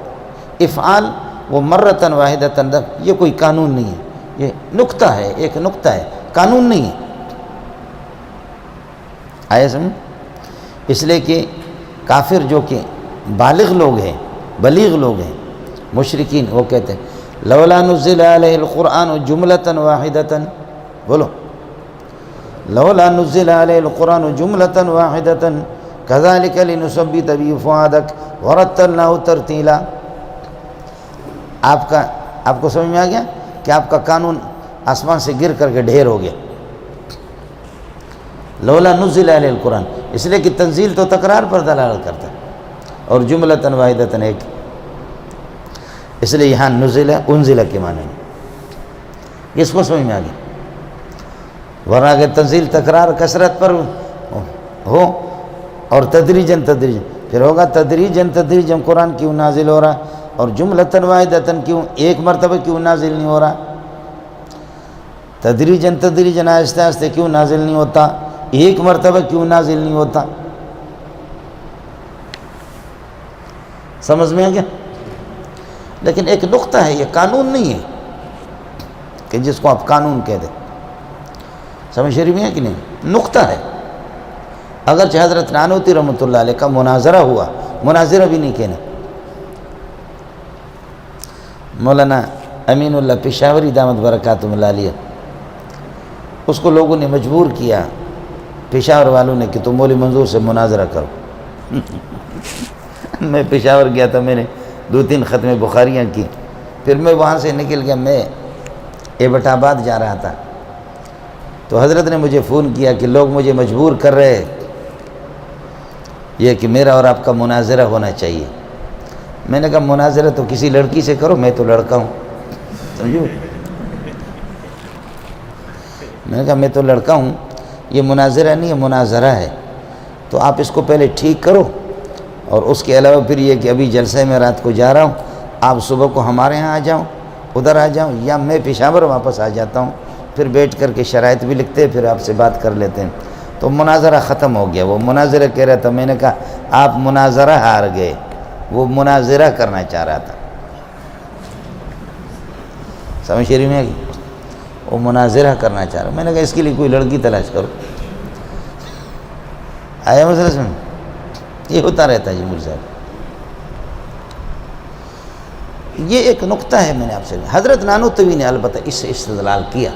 افعال وہ مرتن واحدتن، یہ کوئی قانون نہیں ہے، یہ نقطہ ہے، ایک نقطہ ہے، قانون نہیں ہے۔ آیا سمجھ؟ اس لیے کہ کافر جو کہ بالغ لوگ ہیں، بلیغ لوگ ہیں، مشرکین، وہ کہتے ہیں لولا نزل علیہ القرآن جملۃ واحدۃ، بولو لولا نزل علیہ القرآن جملۃ واحدۃ کذالک لنثبت بہ فؤادک ورتلناہ ترتیلا۔ آپ کو سمجھ میں آ گیا کہ آپ کا قانون آسمان سے گر کر کے ڈھیر ہو گیا۔ لولا نزل علیہ القرآن، اس لیے کہ تنزیل تو تکرار پر دلالت کرتا ہے، اور جملۃ واحدۃ ایک، اس لیے یہاں نزل انزل کے معنی میں۔ اس کو سمجھ میں آ گیا؟ ورنہ اگر تنزیل تکرار کثرت پر ہو اور تدریجاً پھر ہوگا تدریجاً قرآن کیوں نازل ہو رہا، اور جملۃ واحدۃ کیوں ایک مرتبہ کیوں نازل نہیں ہو رہا، تدریجاً آہستہ آہستہ کیوں نازل نہیں ہوتا، ایک مرتبہ کیوں نازل نہیں ہوتا۔ سمجھ میں آ گیا؟ لیکن ایک نقطہ ہے، یہ قانون نہیں ہے کہ جس کو آپ قانون کہہ دیں۔ سمجھ شریف میں ہے کہ نہیں؟ نقطہ ہے۔ اگرچہ حضرت نانوتی رحمۃ اللہ علیہ کا مناظرہ ہوا، مناظرہ بھی نہیں کہنا، مولانا امین اللہ پشاوری دامت برکاتہ اللہ علیہ، اس کو لوگوں نے مجبور کیا، پشاور والوں نے، کہ تم مولوی منظور سے مناظرہ کرو۔ میں پشاور گیا تھا، میں نے 2-3 ختم بخاریاں کی، پھر میں وہاں سے نکل گیا، میں ایبٹ آباد جا رہا تھا، تو حضرت نے مجھے فون کیا کہ لوگ مجھے مجبور کر رہے یہ کہ میرا اور آپ کا مناظرہ ہونا چاہیے۔ میں نے کہا مناظرہ تو کسی لڑکی سے کرو، میں تو لڑکا ہوں، سمجھو، میں نے کہا میں تو لڑکا ہوں، یہ مناظرہ نہیں ہے، مناظرہ ہے، تو آپ اس کو پہلے ٹھیک کرو، اور اس کے علاوہ پھر یہ کہ ابھی جلسے میں رات کو جا رہا ہوں، آپ صبح کو ہمارے ہاں آ جاؤں، ادھر آ جاؤں، یا میں پشاور واپس آ جاتا ہوں، پھر بیٹھ کر کے شرائط بھی لکھتے ہیں، پھر آپ سے بات کر لیتے ہیں۔ تو مناظرہ ختم ہو گیا، وہ مناظرہ کہہ رہا تھا، میں نے کہا آپ مناظرہ ہار گئے، وہ مناظرہ کرنا چاہ رہا تھا۔ سمجھ شریف میں ہے کہ وہ مناظرہ کرنا چاہ رہا، میں نے کہا اس کے لیے کوئی لڑکی تلاش کرو۔ آیا مسئلہ سمجھ؟ یہ ہوتا رہتا ہے جی میر صاحب۔ یہ ایک نقطہ ہے، میں نے آپ سے، حضرت نانوتوی نے البتہ اس سے استدلال کیا،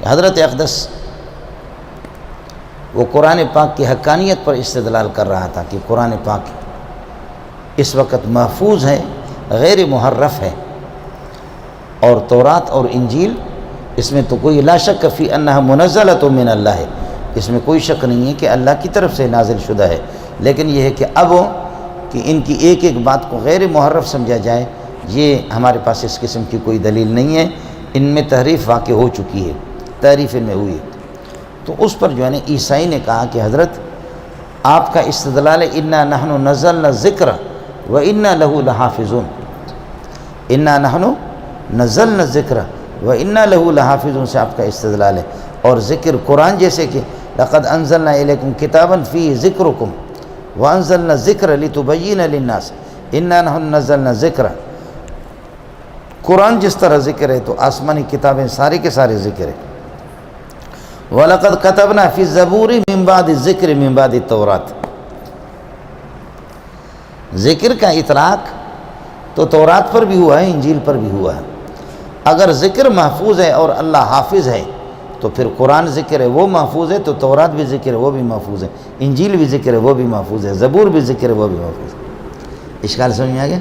حضرت اقدس وہ قرآن پاک کی حقانیت پر استدلال کر رہا تھا کہ قرآن پاک اس وقت محفوظ ہے، غیر محرف ہے، اور تورات اور انجیل اس میں تو کوئی لا شک فی انہا منزلۃ من اللہ ہے، اس میں کوئی شک نہیں ہے کہ اللہ کی طرف سے نازل شدہ ہے، لیکن یہ ہے کہ اب کہ ان کی ایک ایک بات کو غیر محرف سمجھا جائے، یہ ہمارے پاس اس قسم کی کوئی دلیل نہیں ہے، ان میں تحریف واقع ہو چکی ہے، تحریف ان میں ہوئی ہے۔ تو اس پر جو ہے نا عیسائی نے کہا کہ حضرت آپ کا استدلال انا نحن نزلنا الذکر و انا لہ لحافظون، انا نحن نزلنا الذکر و انا لہ لحافظون سے آپ کا استدلال ہے، اور ذکر قرآن جیسے کہ لقد انزلنا الیکم کتابا فیہ ذکرکم وانزلنا الذکر لتبین للناس انا نحن نزلنا الذکر، قرآن جس طرح ذکر ہے تو آسمانی کتابیں سارے کے سارے ذکر ہے۔ وَلَقَدْ كَتَبْنَا فِي الزَّبُورِ مِن بَعْدِ الذِّكْرِ مِن بَعْدِ التَّوْرَاتِ، ذکر کا اطلاق تو تورات پر بھی ہوا ہے، انجیل پر بھی ہوا ہے۔ اگر ذکر محفوظ ہے اور اللہ حافظ ہے تو پھر قرآن ذکر ہے وہ محفوظ ہے، تو تورات بھی ذکر ہے وہ بھی محفوظ ہے، انجیل بھی ذکر ہے وہ بھی محفوظ ہے، زبور بھی ذکر ہے وہ بھی محفوظ ہے۔ اشکال سمجھ میں آ گیا؟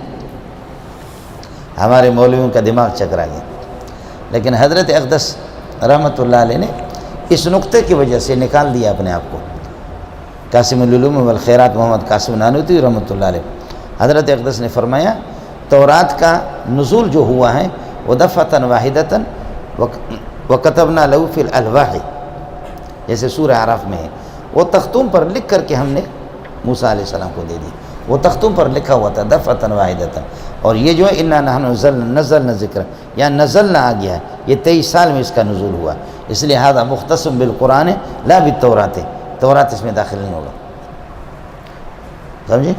ہمارے مولویوں کا دماغ چکرا گیا، لیکن حضرت اقدس رحمۃ اللہ علیہ نے اس نقطے کی وجہ سے نکال دیا اپنے آپ کو، قاسم العلوم والخیرات محمد قاسم نانوتوی رحمۃ اللہ علیہ، حضرت اقدس نے فرمایا تورات کا نزول جو ہوا ہے وہ دفعۃ واحدۃ وکتبنا لہ فی الالواح، جیسے سورہ اعراف میں ہے، وہ تختوں پر لکھ کر کے ہم نے موسیٰ علیہ السلام کو دے دی، وہ تختوں پر لکھا ہوا تھا دفعۃ واحدۃ۔ اور یہ جو ہے انا نحن نزلنا ذکر، یا نزلنا آ گیا ہے، یہ 23 سال میں اس کا نزول ہوا، اس لیے ہذا مختص بالقرآن لا بالتورات، تورات اس میں داخل نہیں ہوگا، سمجھے؟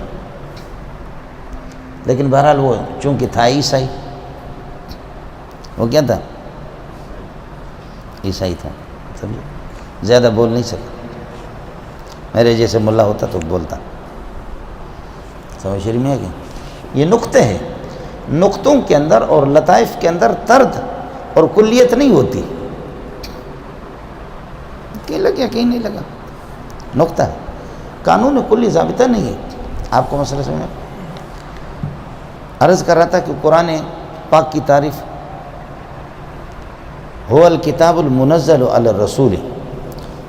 لیکن بہرحال وہ چونکہ تھا عیسائی، وہ کیا تھا؟ عیسائی تھا، سمجھے؟ زیادہ بول نہیں سکا، میرے جیسے ملا ہوتا تو بولتا، سمجھ شریف میں ہے کہ یہ نقطے ہیں، نقطوں کے اندر اور لطائف کے اندر طرد اور کلیت نہیں ہوتی، کہیں لگا کہیں نہیں لگا، نقطہ ہے، قانون کلی ضابطہ نہیں ہے۔ آپ کو مسئلہ سمجھ میں عرض کر رہا تھا کہ قرآن پاک کی تعریف هو الکتاب المنزل علی الرسول،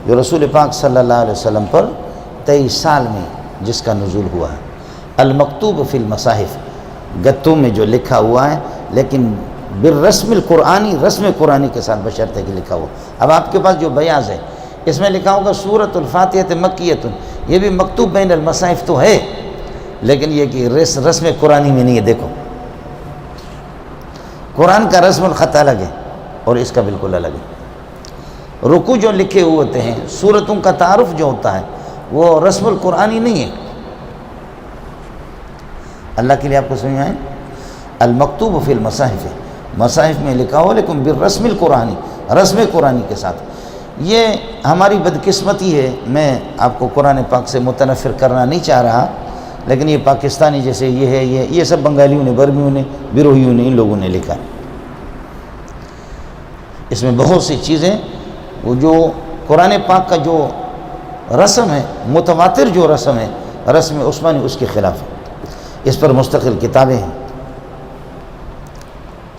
جو رسول پاک صلی اللہ علیہ وسلم پر 23 سال میں جس کا نزول ہوا ہے، المکتوب فی المصاحف، گتوں میں جو لکھا ہوا ہے، لیکن بالرسم القرآنی، رسم قرآنی کے ساتھ بشرطے کہ لکھا ہوا۔ اب آپ کے پاس جو بیاض ہے اس میں لکھا ہوگا سورۃ الفاتحہ مکیۃ، یہ بھی مکتوب بین المصاحف تو ہے، لیکن یہ کہ رسم قرآنی میں نہیں ہے۔ دیکھو قرآن کا رسم الخط الگ ہے اور اس کا بالکل الگ ہے۔ رکوع جو لکھے ہوئے ہوتے ہیں، سورتوں کا تعارف جو ہوتا ہے وہ رسم القرآنی نہیں ہے۔ اللہ کے لیے آپ کو سمجھ آئے، المکتوب فی المصاحف، مصاحف میں لکھا ہو لیکن بالرسم القرآنی، رسم قرآنی کے ساتھ۔ یہ ہماری بدقسمتی ہے، میں آپ کو قرآن پاک سے متنفر کرنا نہیں چاہ رہا، لیکن یہ پاکستانی جیسے یہ ہے، یہ سب بنگالیوں نے، برمیوں نے، بیروہیوں نے، ان لوگوں نے لکھا ہے۔ اس میں بہت سی چیزیں، وہ جو قرآن پاک کا جو رسم ہے، متواتر جو رسم ہے، رسم عثمانی، اس کے خلاف ہے۔ اس پر مستقل کتابیں ہیں،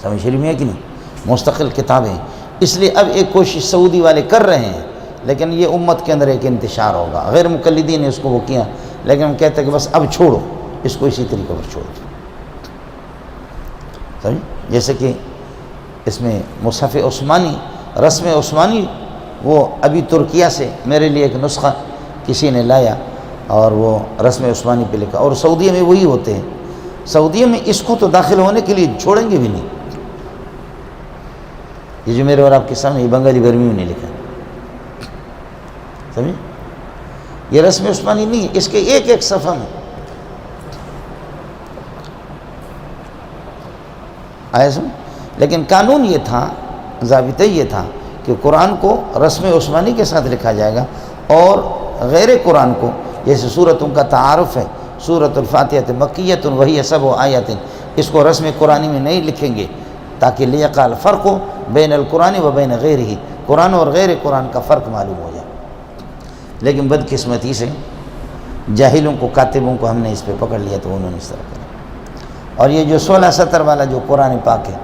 سمجھ شریف میں ہے کہ نہیں؟ مستقل کتابیں ہیں۔ اس لیے اب ایک کوشش سعودی والے کر رہے ہیں، لیکن یہ امت کے اندر ایک انتشار ہوگا۔ غیر مقلدین نے اس کو وہ کیا، لیکن ہم کہتے ہیں کہ بس اب چھوڑو اس کو، اسی طریقے پر چھوڑو، سمجھ؟ جیسے کہ اس میں مصحف عثمانی، رسم عثمانی، وہ ابھی ترکیہ سے میرے لیے ایک نسخہ کسی نے لایا اور وہ رسم عثمانی پہ لکھا، اور سعودیہ میں وہی ہوتے ہیں۔ سعودیہ میں اس کو تو داخل ہونے کے لیے چھوڑیں گے بھی نہیں۔ یہ جو میرے اور آپ کے سامنے یہ بنگالی برمیوں نے لکھا، سمجھے؟ یہ رسم عثمانی نہیں ہے، اس کے ایک ایک صفحہ میں آیا سمجھ۔ لیکن قانون یہ تھا، ضابطہ یہ تھا کہ قرآن کو رسم عثمانی کے ساتھ لکھا جائے گا، اور غیر قرآن کو، جیسے سورتوں کا تعارف ہے، سورۃ الفاتحہ مکیۃ وہی سبع آیات، اس کو رسم قرآنی میں نہیں لکھیں گے تاکہ لیقع الفرق بین القرآن و بین غیرہ، قرآن اور غیر قرآن کا فرق معلوم ہو جائے۔ لیکن بدقسمتی سے جاہلوں کو، کاتبوں کو ہم نے اس پہ پکڑ لیا تو انہوں نے اس طرح کرا۔ اور یہ جو 16 سطر والا جو قرآن پاک ہے،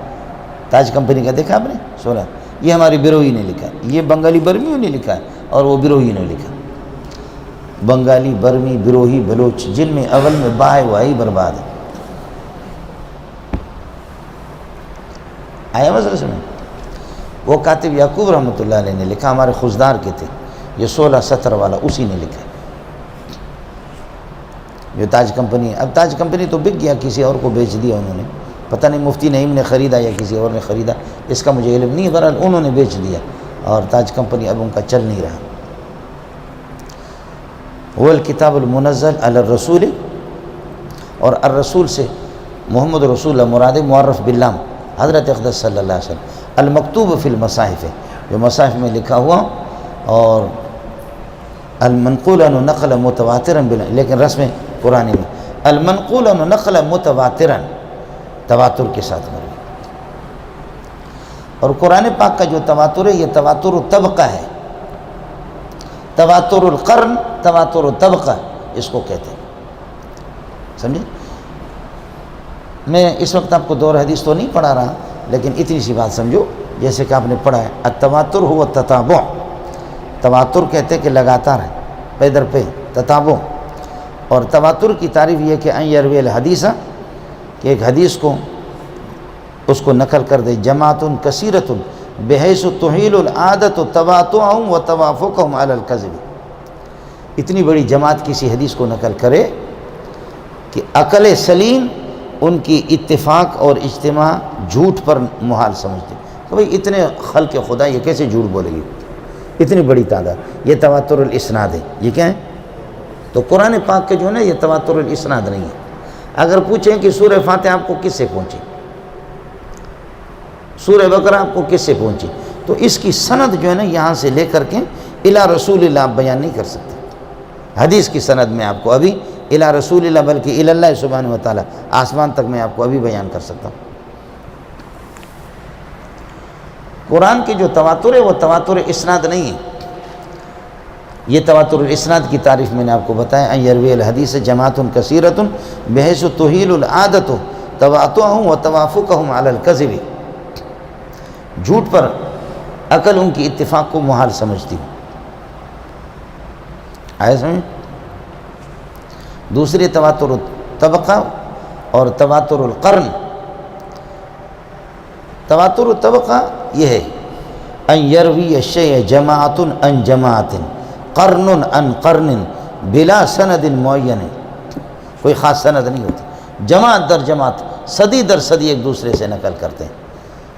تاج کمپنی کا دیکھا آپ نے 16، یہ ہماری بیروہی نے لکھا ہے، یہ بنگالی برمیوں نے لکھا ہے اور وہ بیروہی نے لکھا۔ بنگالی، برمی، بیروہی، بلوچ، جن میں اول میں با ہے وہی برباد ہے۔ آیا مسئلہ سمجھ؟ وہ کاتب یعقوب رحمۃ اللہ علیہ نے لکھا، ہمارے خزدار کے تھے، یہ 16 سطر والا اسی نے لکھا ہے، جو تاج کمپنی ہے۔ اب تاج کمپنی تو بک گیا، کسی اور کو بیچ دیا انہوں نے، پتہ نہیں مفتی نعیم نے خریدا یا کسی اور نے خریدا، اس کا مجھے علم نہیں، بہرحال انہوں نے بیچ دیا اور تاج کمپنی اب ان کا چل نہیں رہا۔ وہ الکتاب المنزل علی الرسول، اور الرسول سے محمد رسول اللہ مراد معرف باللام حضرت اقدس صلی اللہ علیہ وسلم، المکتوب فی المصاحف، جو مصاحف میں لکھا ہوا، اور المنقول عنہ نقل متواترا، لیکن رسم قرآن میں المنقول عنہ نقل متواترا، تواتر کے ساتھ مروی۔ اور قرآن پاک کا جو تواتر ہے یہ تواتر الطبقہ ہے، تواتر القرن، تواتر الطبقہ اس کو کہتے ہیں، سمجھے؟ میں اس وقت آپ کو دور حدیث تو نہیں پڑھا رہا، لیکن اتنی سی بات سمجھو، جیسے کہ آپ نے پڑھا ہے التواتر ہوا التتابع، تواتر کہتے ہیں کہ لگاتار ہے، پے در پہ تتابع. اور تواتر کی تعریف یہ کہ ان یروی الحدیث، کہ ایک حدیث کو اس کو نقل کر دے جماعت کثیرۃ بحیث تحیل العادت تواتعهم وتوافقهم علی الکذب، اتنی بڑی جماعت کسی حدیث کو نقل کرے کہ عقل سلیم ان کی اتفاق اور اجتماع جھوٹ پر محال سمجھتے کہ بھئی اتنے خلق خدا یہ کیسے جھوٹ بولے گی، اتنی بڑی تعداد. یہ تواتر الاسناد ہے. یہ کیا ہے؟ تو قرآن پاک کے جو ہے نا یہ تواتر الاسناد نہیں ہے. اگر پوچھیں کہ سورہ فاتحہ آپ کو کس سے پہنچی، سورہ بقرہ آپ کو کس سے پہنچی، تو اس کی سند جو ہے نا یہاں سے لے کر کے الی رسول اللہ آپ بیان نہیں کر سکتے. حدیث کی سند میں آپ کو ابھی الی رسول اللہ بلکہ الی اللہ سبحانہ و تعالی آسمان تک میں آپ کو ابھی بیان کر سکتا ہوں. قرآن کی جو تواتر ہے وہ تواتر اسناد نہیں ہے. یہ تواتر الاسناد کی تعریف میں نے آپ کو بتایا ان یروی الحدیث جماعت کثیرۃ بحیث تحیل العادت تواتعهم وتوافقهم علی الکذب، جھوٹ پر عقل ان کی اتفاق کو محال سمجھتی. آئے سمجھ؟ دوسری تواتر الطبقہ اور تواتر القرن. تواتر الطبقہ یہ ہے ان یروی الشیء جماعت عن جماعت قرن عن قرن بلا سند معین، کوئی خاص سند نہیں ہوتی، جماعت در جماعت صدی در صدی ایک دوسرے سے نقل کرتے ہیں.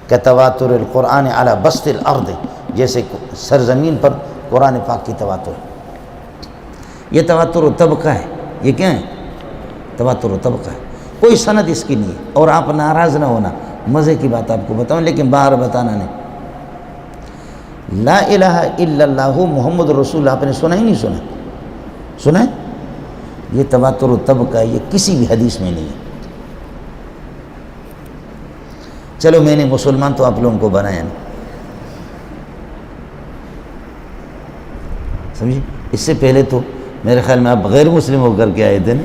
کہ تواتر القرآن علی بسط الارض، جیسے سرزمین پر قرآن پاک کی تواتر. یہ تواتر و طبقہ ہے. یہ کیا ہے؟ تواتر و طبقہ ہے. کوئی سند اس کی نہیں ہے. اور آپ ناراض نہ ہونا، مزے کی بات آپ کو بتاؤں لیکن باہر بتانا نہیں. لا الہ الا اللہ محمد رسول اللہ آپ نے سنا ہی نہیں سنا؟ سنا ہے؟ یہ تواتر و طبقہ ہے، یہ کسی بھی حدیث میں نہیں ہے. چلو میں نے مسلمان تو آپ لوگوں کو بنایا نا، سمجھے؟ اس سے پہلے تو میرے خیال میں آپ غیر مسلم ہو کر کے آئے تھے نا.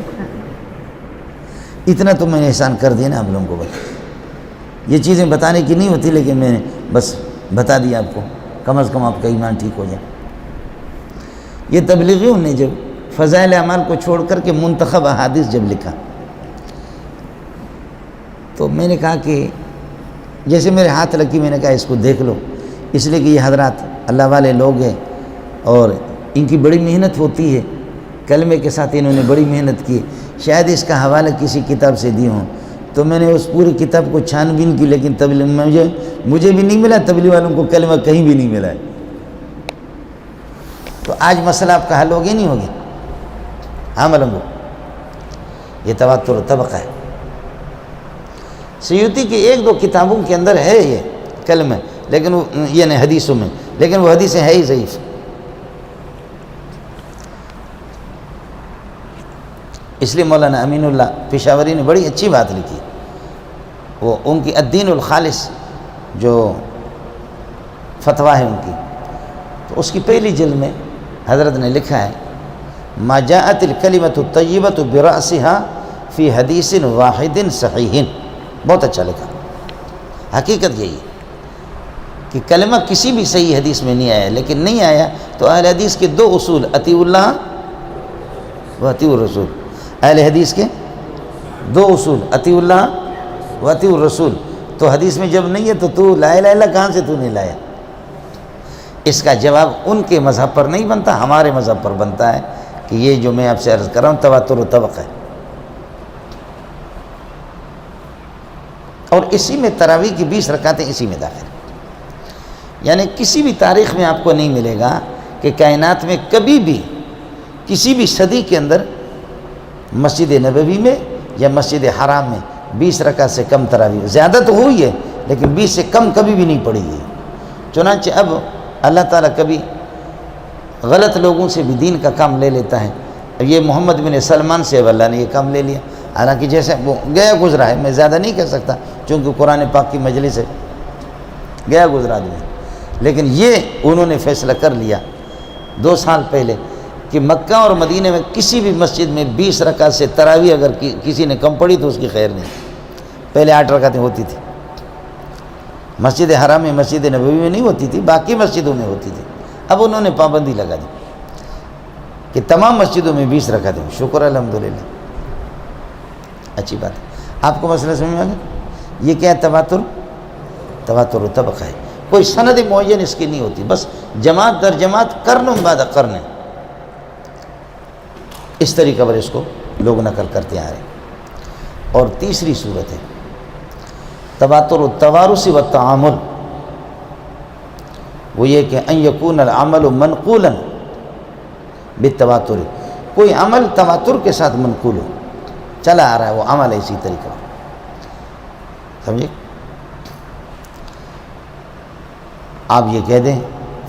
اتنا تو میں نے احسان کر دیا نا آپ لوگوں کو. بتا یہ چیزیں بتانے کی نہیں ہوتی لیکن میں نے بس بتا دیا آپ کو، کم از کم آپ کا ایمان ٹھیک ہو جائے. یہ تبلیغیوں نے جب فضائل اعمال کو چھوڑ کر کے منتخب احادیث جب لکھا تو میں نے کہا کہ جیسے میرے ہاتھ لگی، میں نے کہا اس کو دیکھ لو، اس لیے کہ یہ حضرات اللہ والے لوگ ہیں اور ان کی بڑی محنت ہوتی ہے، کلمے کے ساتھ انہوں نے بڑی محنت کی. شاید اس کا حوالہ کسی کتاب سے دی ہوں، تو میں نے اس پوری کتاب کو چھان بین کی لیکن تبلیغ مجھے بھی نہیں ملا، تبلیغ والوں کو کلمہ کہیں بھی نہیں ملا ہے. تو آج مسئلہ آپ کا حل ہو گیا نہیں ہو گیا؟ ہاں ملنگو، یہ تواتر و طبقہ ہے. سیوطی کی ایک دو کتابوں کے اندر ہے یہ کلمہ، لیکن وہ یہ نہیں حدیثوں میں، لیکن وہ حدیثیں ہے ہی ضعیف. اس لیے مولانا امین اللہ پشاوری نے بڑی اچھی بات لکھی. وہ ان کی الدین الخالص جو فتویٰ ہے ان کی، تو اس کی پہلی جلد میں حضرت نے لکھا ہے ما جاءت الکلمۃ الطیبۃ برأسها فی حدیث واحد صحیح. بہت اچھا لکھا. حقیقت یہی ہے کہ کلمہ کسی بھی صحیح حدیث میں نہیں آیا، لیکن نہیں آیا تو اہل حدیث کے دو اصول اطیع اللہ و اطیع الرسول. اہل حدیث کے دو اصول اطیع اللہ و اطیع الرسول. تو حدیث میں جب نہیں ہے تو لا الہ الا اللہ کہاں سے تو نہیں لایا؟ اس کا جواب ان کے مذہب پر نہیں بنتا، ہمارے مذہب پر بنتا ہے کہ یہ جو میں آپ سے عرض کر رہا ہوں تواتر و طبقہ ہے. اور اسی میں تراویح کی 20 رکعتیں اسی میں داخل. یعنی کسی بھی تاریخ میں آپ کو نہیں ملے گا کہ کائنات میں کبھی بھی کسی بھی صدی کے اندر مسجد نبوی میں یا مسجد حرام میں 20 رکعت سے کم تراویح، زیادہ تو ہوئی ہے لیکن 20 سے کم کبھی بھی نہیں پڑی ہے. چنانچہ اب اللہ تعالیٰ کبھی غلط لوگوں سے بھی دین کا کام لے لیتا ہے. اب یہ محمد بن سلمان سے اب اللہ نے یہ کام لے لیا، حالانکہ جیسے وہ گیا گزرا ہے، میں زیادہ نہیں کہہ سکتا چونکہ قرآن پاک کی مجلس ہے، گیا گزرا آدمی. لیکن یہ انہوں نے فیصلہ کر لیا 2 سال پہلے کہ مکہ اور مدینہ میں کسی بھی مسجد میں 20 رکعت سے تراویح اگر کسی نے کم پڑھی تو اس کی خیر نہیں. پہلے 8 رکعتیں ہوتی تھی. مسجد حرام میں، مسجد نبوی میں نہیں ہوتی تھی، باقی مسجدوں میں ہوتی تھی. اب انہوں نے پابندی لگا دی. کہ تمام مسجدوں میں 20 رکعتیں ہوں، شکر الحمدللہ، اچھی بات ہے۔ آپ کو مسئلہ سمجھ میں آ گیا؟ یہ کیا ہے؟ تواتر و طبقہ ہے، کوئی سند معین اس کی نہیں ہوتی، بس جماعت در جماعت، قرن بعد قرن، اس طریقہ پر اس کو لوگ نقل کرتے آ رہے ہیں۔ اور تیسری صورت ہے تواتر التوارث والتعامل، وہ یہ کہ ان یکون العمل منقولا بالتواتر، کوئی عمل تواتر کے ساتھ منقول ہو، چلا آ رہا ہے وہ عمل ہے اسی طریقہ، سمجھے؟ آپ یہ کہہ دیں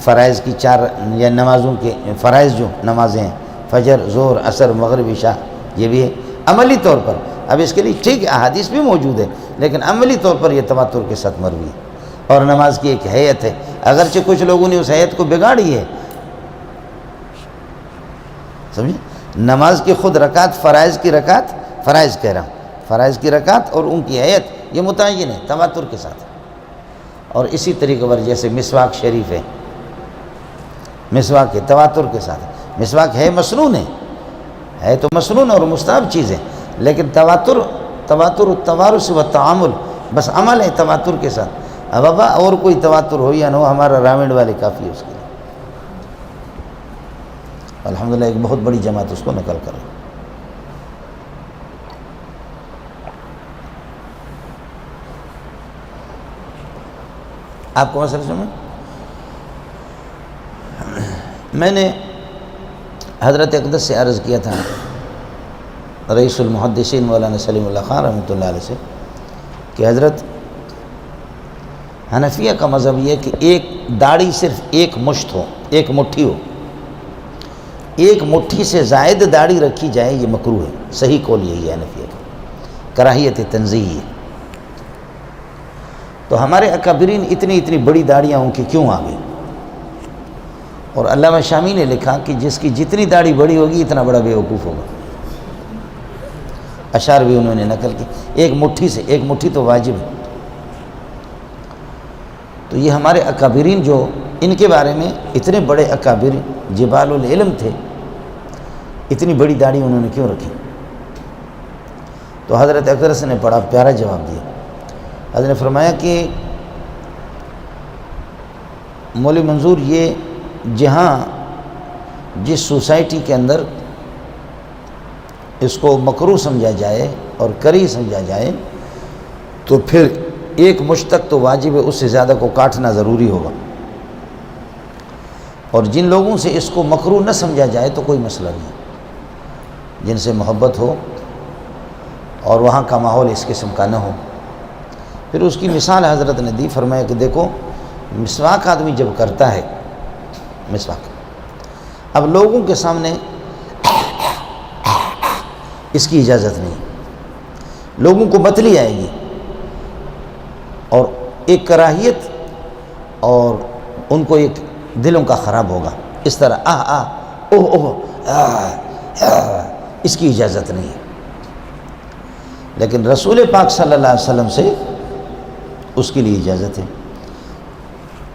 فرائض کی 4 یا نمازوں کے فرائض جو نمازیں ہیں، فجر، ظہر، عصر، مغرب، عشاء، یہ بھی ہے عملی طور پر۔ اب اس کے لیے ٹھیک ہے احادیث بھی موجود ہے، لیکن عملی طور پر یہ تواتر کے ساتھ مروی ہے۔ اور نماز کی ایک ہیئت ہے، اگرچہ کچھ لوگوں نے اس ہیئت کو بگاڑی ہے، سمجھے؟ نماز کی خود رکعت، فرائض کی رکعت، فرائض کہہ رہا ہوں، فرائض کی رکعت اور ان کی ہیئت یہ متعین ہے تواتر کے ساتھ۔ اور اسی طریقے پر جیسے مسواک شریف ہے، مسواک ہے تواتر کے ساتھ، مسواک ہے مسنون ہے تو مسنون اور مستحب چیز ہے، لیکن تواتر التوارث والتعامل، بس عمل ہے تواتر کے ساتھ۔ اب ابا اور کوئی تواتر ہو یا نہ ہو، ہمارا راوند والے کافی ہے اس کے لیے۔ الحمدللہ ایک بہت بڑی جماعت اس کو نقل کر رہی۔ آپ کو مسئلہ سمجھ؟ میں نے حضرت اقدس سے عرض کیا تھا، رئیس المحدثین مولانا سلیم اللہ خان رحمۃ اللہ علیہ سے، کہ حضرت حنفیہ کا مذہب یہ ہے کہ ایک داڑھی صرف ایک مشت ہو، ایک مٹھی ہو، ایک مٹھی سے زائد داڑھی رکھی جائے یہ مکروہ ہے، صحیح قول یہی ہے حنفیہ کا، کراہیت تنزیہی ہے۔ تو ہمارے اکابرین اتنی بڑی داڑیاں ان کی کیوں آ گئی؟ اور علامہ شامی نے لکھا کہ جس کی جتنی داڑھی بڑی ہوگی اتنا بڑا بیوقوف ہوگا، اشعار بھی انہوں نے نقل کی، ایک مٹھی سے، ایک مٹھی تو واجب ہے۔ تو یہ ہمارے اکابرین جو ان کے بارے میں اتنے بڑے اکابر جبال العلم تھے، اتنی بڑی داڑھی انہوں نے کیوں رکھی؟ تو حضرت اقدس نے بڑا پیارا جواب دیا۔ حضرت نے فرمایا کہ مولوی منظور، یہ جہاں جس سوسائٹی کے اندر اس کو مکروہ سمجھا جائے اور کری سمجھا جائے تو پھر ایک مشت تک تو واجب ہے، اس سے زیادہ کو کاٹنا ضروری ہوگا، اور جن لوگوں سے اس کو مکروہ نہ سمجھا جائے تو کوئی مسئلہ نہیں، جن سے محبت ہو اور وہاں کا ماحول اس قسم کا نہ ہو۔ پھر اس کی مثال حضرت نے دی، فرمایا کہ دیکھو مسواک آدمی جب کرتا ہے، مسواک اب لوگوں کے سامنے اس کی اجازت نہیں، لوگوں کو متلی آئے گی اور ایک کراہیت، اور ان کو ایک دلوں کا خراب ہوگا، اس طرح اس کی اجازت نہیں ہے۔ لیکن رسول پاک صلی اللہ علیہ وسلم سے اس کے لیے اجازت ہے۔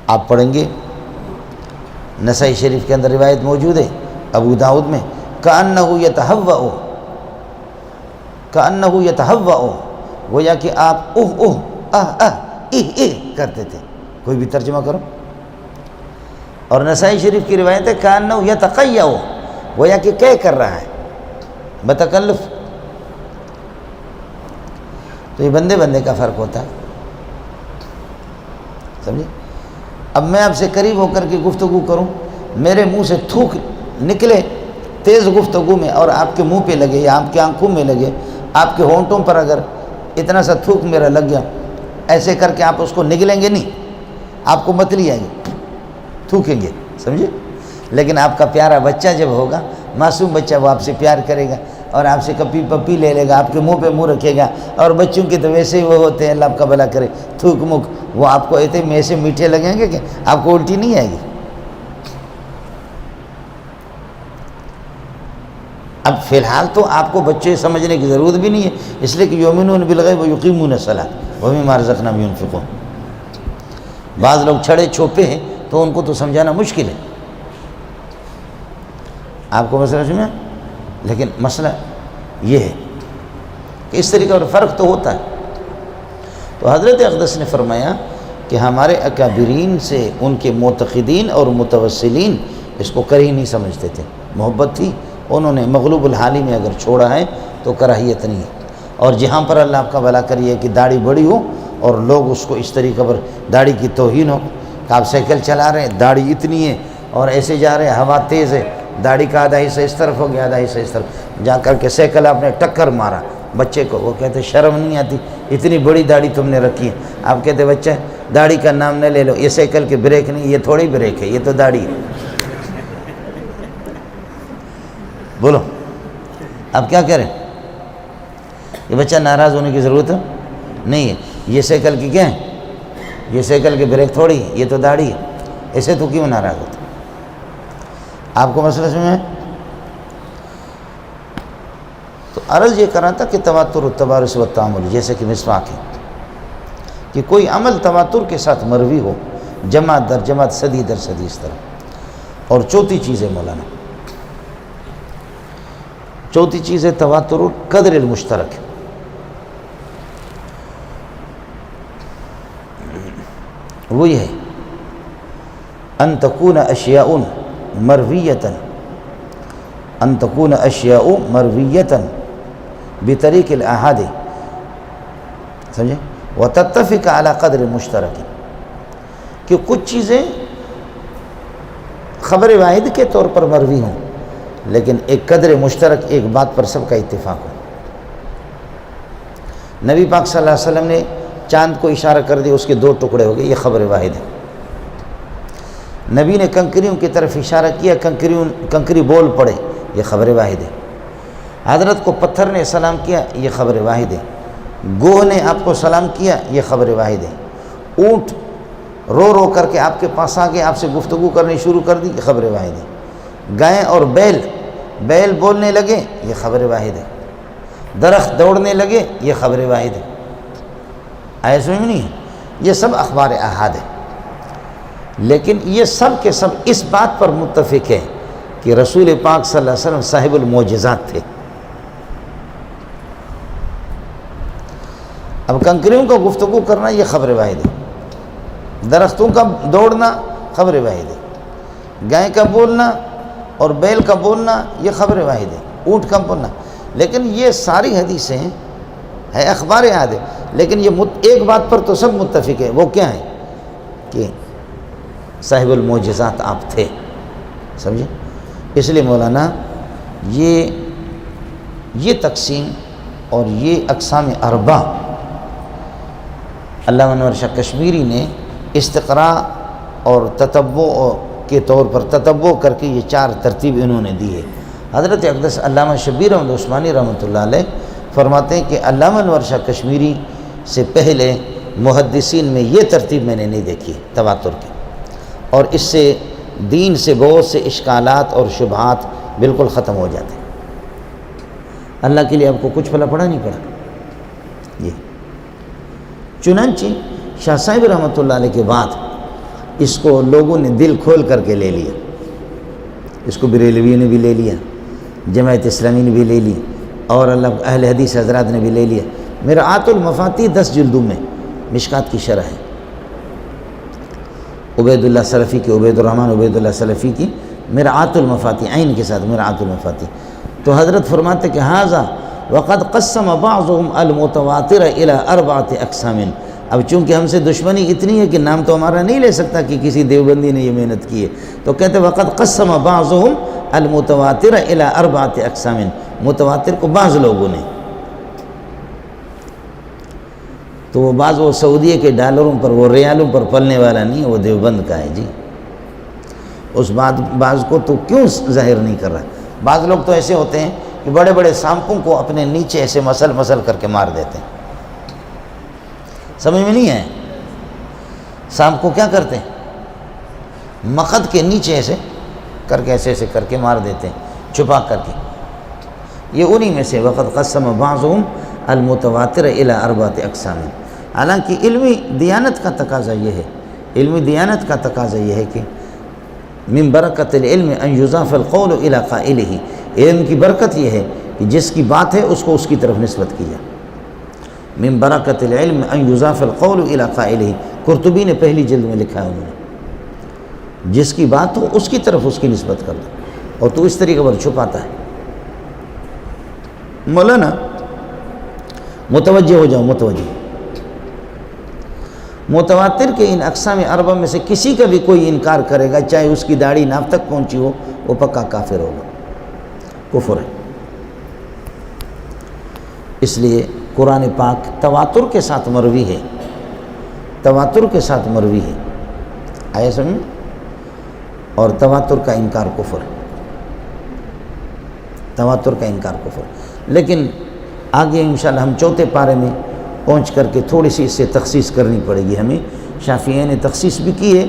آپ پڑھیں گے نسائی شریف کے اندر روایت موجود ہے، ابو داؤد میں، کأنہ یتہوّأ، گویا کہ آپ کرتے تھے۔ کوئی بھی ترجمہ کرو۔ اور نسائی شریف کی روایت ہے کأنہ یتقیّأ، گویا کہ کر رہا ہے بتکلف۔ تو یہ بندے کا فرق ہوتا ہے، سمجھے؟ اب میں آپ سے قریب ہو کر کے گفتگو کروں، میرے منہ سے تھوک نکلے تیز گفتگو میں اور آپ کے منہ پہ لگے یا آپ کی آنکھوں میں لگے، آپ کے ہونٹوں پر اگر اتنا سا تھوک میرا لگ گیا، ایسے کر کے آپ اس کو نگلیں گے نہیں، آپ کو متلی آئے گی، تھوکیں گے، سمجھے؟ لیکن آپ کا پیارا بچہ جب ہوگا، معصوم بچہ، وہ آپ سے پیار کرے گا اور آپ سے کپی پپی لے لے گا، آپ کے منہ پہ منہ رکھے گا، اور بچوں کے تو ویسے ہی وہ ہوتے ہیں، اللہ آپ کا بھلا کرے، تھوک مک، وہ آپ کو اتنے میں سے میٹھے لگیں گے کہ آپ کو الٹی نہیں آئے گی۔ اب فی الحال تو آپ کو بچے سمجھنے کی ضرورت بھی نہیں ہے، اس لیے کہ یؤمنون بالغیب ویقیمون الصلاۃ ومما رزقناہم ینفقون۔ بعض لوگ چھڑے چھوپے ہیں تو ان کو تو سمجھانا مشکل ہے۔ آپ کو مسئلہ سمجھ میں؟ لیکن مسئلہ یہ ہے کہ اس طریقے اور فرق تو ہوتا ہے۔ تو حضرت اقدس نے فرمایا کہ ہمارے اکابرین سے ان کے معتقدین اور متوسلین اس کو کرہی نہیں سمجھتے تھے، محبت تھی، انہوں نے مغلوب الحالی میں اگر چھوڑا ہے تو کراہیت نہیں ہے۔ اور جہاں پر اللہ آپ کا بھلا کریے کہ داڑھی بڑی ہو اور لوگ اس کو اس طریقے پر داڑھی کی توہین ہو کہ آپ سائیکل چلا رہے ہیں، داڑھی اتنی ہے اور ایسے جا رہے ہیں، ہوا تیز ہے، داڑھی کا آدھا حصہ اس طرف ہو گیا، آدھا حصہ اس طرف، جا کر کے سائیکل آپ نے ٹکر مارا بچے کو، وہ کہتے شرم نہیں آتی، اتنی بڑی داڑھی تم نے رکھی ہے۔ آپ کہتے بچہ داڑھی کا نام نہ لے لو، یہ سائیکل کے بریک نہیں، یہ تھوڑی بریک ہے، یہ تو داڑھی ہے۔ بولو آپ کیا کہہ رہے ہیں؟ یہ بچہ ناراض ہونے کی ضرورت نہیں ہے، یہ سائیکل کی کیا ہے؟ یہ سائیکل کے بریک تھوڑی ہے، یہ تو داڑھی ہے، ایسے تو کیوں ناراض ہوتا؟ آپ کو مسئلہ سمجھ میں؟ تو عرض یہ کرنا تھا کہ تواتر و تبارس و تعامل، جیسے کہ مسواک ہے کہ کوئی عمل تواتر کے ساتھ مروی ہو، جماعت در جماعت، صدی در صدی، اس طرح۔ اور چوتھی چیز ہے مولانا، چوتھی چیز ہے تواتر قدر المشترک، وہ یہ ہے ان تکون اشیاء مرویتاً، ان تکون اشیاء مرویتاً بطریق الاحاد، سمجھے؟ وتتفق علی قدر مشترک، کہ کچھ چیزیں خبر واحد کے طور پر مروی ہوں لیکن ایک قدر مشترک، ایک بات پر سب کا اتفاق ہو۔ نبی پاک صلی اللہ علیہ وسلم نے چاند کو اشارہ کر دیا، اس کے دو ٹکڑے ہو گئے، یہ خبر واحد ہے۔ نبی نے کنکریوں کی طرف اشارہ کیا، کنکری بول پڑے، یہ خبر واحد ہے۔ حضرت کو پتھر نے سلام کیا، یہ خبر واحد ہے۔ گوہ نے آپ کو سلام کیا، یہ خبر واحد ہے۔ اونٹ رو رو کر کے آپ کے پاس آ کے آپ سے گفتگو کرنی شروع کر دی، یہ خبر واحد ہے۔ گائے اور بیل بولنے لگے، یہ خبر واحد ہے۔ درخت دوڑنے لگے، یہ خبر واحد ہے۔ آیا سمجھ میں نہیں ہے؟ یہ سب اخبار احاد ہے، لیکن یہ سب کے سب اس بات پر متفق ہے کہ رسول پاک صلی اللہ علیہ وسلم صاحب المعجزات تھے۔ اب کنکریوں کا گفتگو کرنا یہ خبر واحد ہے، درختوں کا دوڑنا خبر واحد ہے، گائے کا بولنا اور بیل کا بولنا یہ خبر واحد ہے، اونٹ کا بولنا، لیکن یہ ساری حدیثیں ہے اخبار احاد ہے، لیکن یہ ایک بات پر تو سب متفق ہے، وہ کیا ہے کہ صاحب المعجزات آپ تھے، سمجھے؟ اس لیے مولانا یہ تقسیم اور یہ اقسام اربع علامہ انور شاہ کشمیری نے استقراء اور تتبع کے طور پر تتبع کر کے یہ چار ترتیب انہوں نے دی ہے۔ حضرت اقدس علامہ شبیر احمد عثمانی رحمۃ اللہ علیہ فرماتے ہیں کہ علامہ انور شاہ کشمیری سے پہلے محدثین میں یہ ترتیب میں نے نہیں دیکھی تواتر کی، اور اس سے دین سے بہت سے اشکالات اور شبہات بالکل ختم ہو جاتے ہیں۔ اللہ کے لیے آپ کو کچھ پڑا نہیں پڑا یہ۔ چنانچہ شاہ صاحب رحمۃ اللہ علیہ کے بعد اس کو لوگوں نے دل کھول کر کے لے لیا، اس کو بریلوی نے بھی لے لیا، جماعت اسلامی نے بھی لے لی، اور اہل حدیث حضرات نے بھی لے لیا۔ مرآت المفاتیح 10 جلدوں میں مشکات کی شرح ہے، عبید اللہ سلفی کی، عبید الرحمن عبید اللہ سلفی کی مرآت المفاتیح، عین کے ساتھ مرآت المفاتیح۔ تو حضرت فرماتے کہ ھذا وقد قسم بعضهم المتواتر الى 4 اقسام۔ اب چونکہ ہم سے دشمنی اتنی ہے کہ نام تو ہمارا نہیں لے سکتا کہ کسی دیوبندی نے یہ محنت کی ہے، تو کہتے وقد قسم بعضهم المتواتر الى 4 اقسام، متواتر کو بعض لوگوں نے، تو وہ بعض وہ سعودیہ کے ڈالروں پر، وہ ریالوں پر پلنے والا نہیں ہے، وہ دیوبند کا ہے جی۔ اس بعض کو تو کیوں ظاہر نہیں کر رہا؟ بعض لوگ تو ایسے ہوتے ہیں کہ بڑے بڑے سانپوں کو اپنے نیچے ایسے مسل کر کے مار دیتے ہیں، سمجھ میں نہیں ہے؟ سانپ کو کیا کرتے ہیں؟ مقد کے نیچے ایسے کر کے ایسے کر کے مار دیتے ہیں، چھپا کر کے۔ یہ انہی میں سے وقد قسم بعضهم المتواتر الى 4 اقسام۔ حالانکہ علمی دیانت کا تقاضا یہ ہے، علمی دیانت کا تقاضا یہ ہے کہ من برکت العلم ان یضاف القول الی قائلہ، علم کی برکت یہ ہے کہ جس کی بات ہے اس کو اس کی طرف نسبت کی جائے. من برکت العلم ان یضاف القول الی قائلہ، قرطبی نے پہلی جلد میں لکھا ہے انہوں نے، جس کی بات ہو اس کی طرف اس کی نسبت کر دو، اور تو اس طریقے پر چھپاتا ہے. مولانا متوجہ ہو جاؤ، متواتر کے ان اقسام اربع میں سے کسی کا بھی کوئی انکار کرے گا، چاہے اس کی داڑھی ناف تک پہنچی ہو، وہ پکا کافر ہوگا، کفر ہے. اس لیے قرآن پاک تواتر کے ساتھ مروی ہے، تواتر کے ساتھ مروی ہے، آئے سمجھ؟ اور تواتر کا انکار کفر ہے، تواتر کا انکار کفر. لیکن آگے انشاءاللہ ہم چوتھے پارے میں پہنچ کر کے تھوڑی سی اس سے تخصیص کرنی پڑے گی ہمیں. شافعیہ نے تخصیص بھی کی ہے،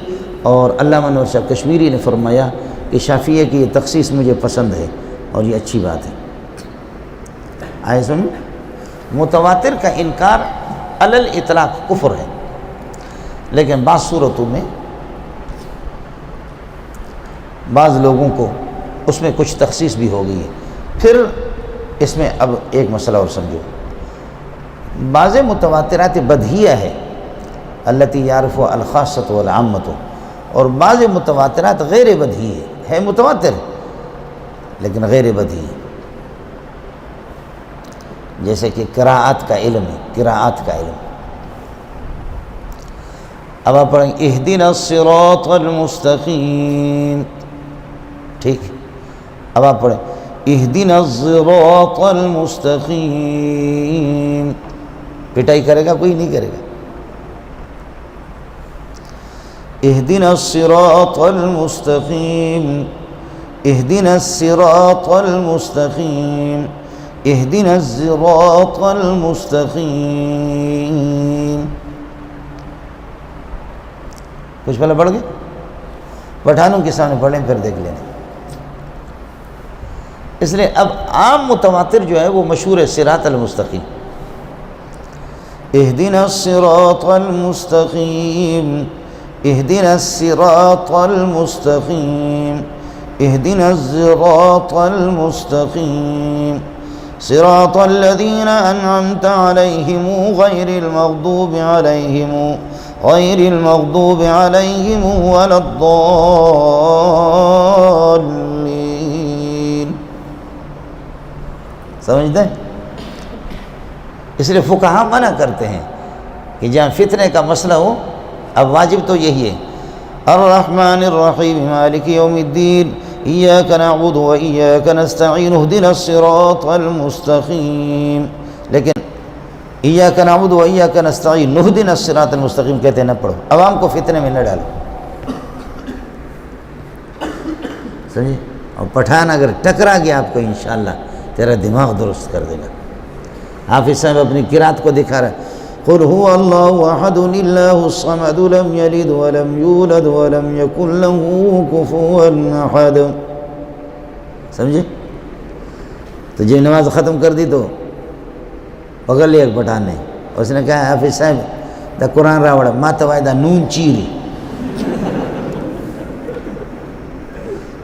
اور علامہ انور شاہ کشمیری نے فرمایا کہ شافعیہ کی یہ تخصیص مجھے پسند ہے اور یہ اچھی بات ہے. آئے سمجھ؟ متواتر کا انکار علی الاطلاق کفر ہے، لیکن بعض صورتوں میں بعض لوگوں کو اس میں کچھ تخصیص بھی ہو گئی ہے. پھر اس میں اب ایک مسئلہ اور سمجھو، بعض متواترات بدہیہ ہے التی یعرف الخاصۃ والعامۃ، اور بعض متواترات غیر بدہی ہے متواتر لیکن غیر بدہی، جیسے کہ قراءت کا علم ہے، قراءت کا علم. اب آپ پڑھیں اہدنا الصراط المستقیم، ٹھیک. اب آپ پڑھیں اہدنا الصراط المستقیم، پٹائی کرے گا کوئی؟ نہیں کرے گا. اہدنا الصراط المستقیم، اہدنا الصراط المستقیم، اہدنا الصراط المستقیم. کچھ پہلے پڑھ گئے؟ پٹھانوں کے سامنے پڑھ لیں پھر دیکھ لینا. اس لیے اب عام متواتر جو ہے وہ مشہور ہے صراط المستقیم. اہدنا الصراط المستقیم، اہدنا الصراط المستقیم، اہدنا الصراط المستقیم، صراط الذین انعمت علیہم غیر المغضوب علیہم ولا الضالین. سمجھتے ہیں؟ اس لیے فقہا منع کرتے ہیں کہ جہاں فتنے کا مسئلہ ہو، اب واجب تو یہی ہے الرحمن الرحیم مالک یوم الدین ایاک نعبد و ایاک نستعین اہدنا الصراط المستقیم. لیکن ایاک نعبد و ایاک نستعین اہدنا الصراط المستقیم کہتے ہیں نہ پڑھو، عوام کو فتنے میں نہ ڈالو. سمجھے؟ اور پٹھان اگر ٹکرا گیا آپ کو انشاءاللہ تیرا دماغ درست کر دے گا. حافظ صاحب اپنی قرات کو دکھا رہا ہے قل هو اللہ احد اللہ الصمد لم یلد ولم یولد ولم یکن له کفوا احد. سمجھے؟ تو جب نماز ختم کر دی تو پکڑ لیا ایک پٹھان نے، اس نے کہا حافظ صاحب دا قرآن راوڑا ما توائدہ نون چیری،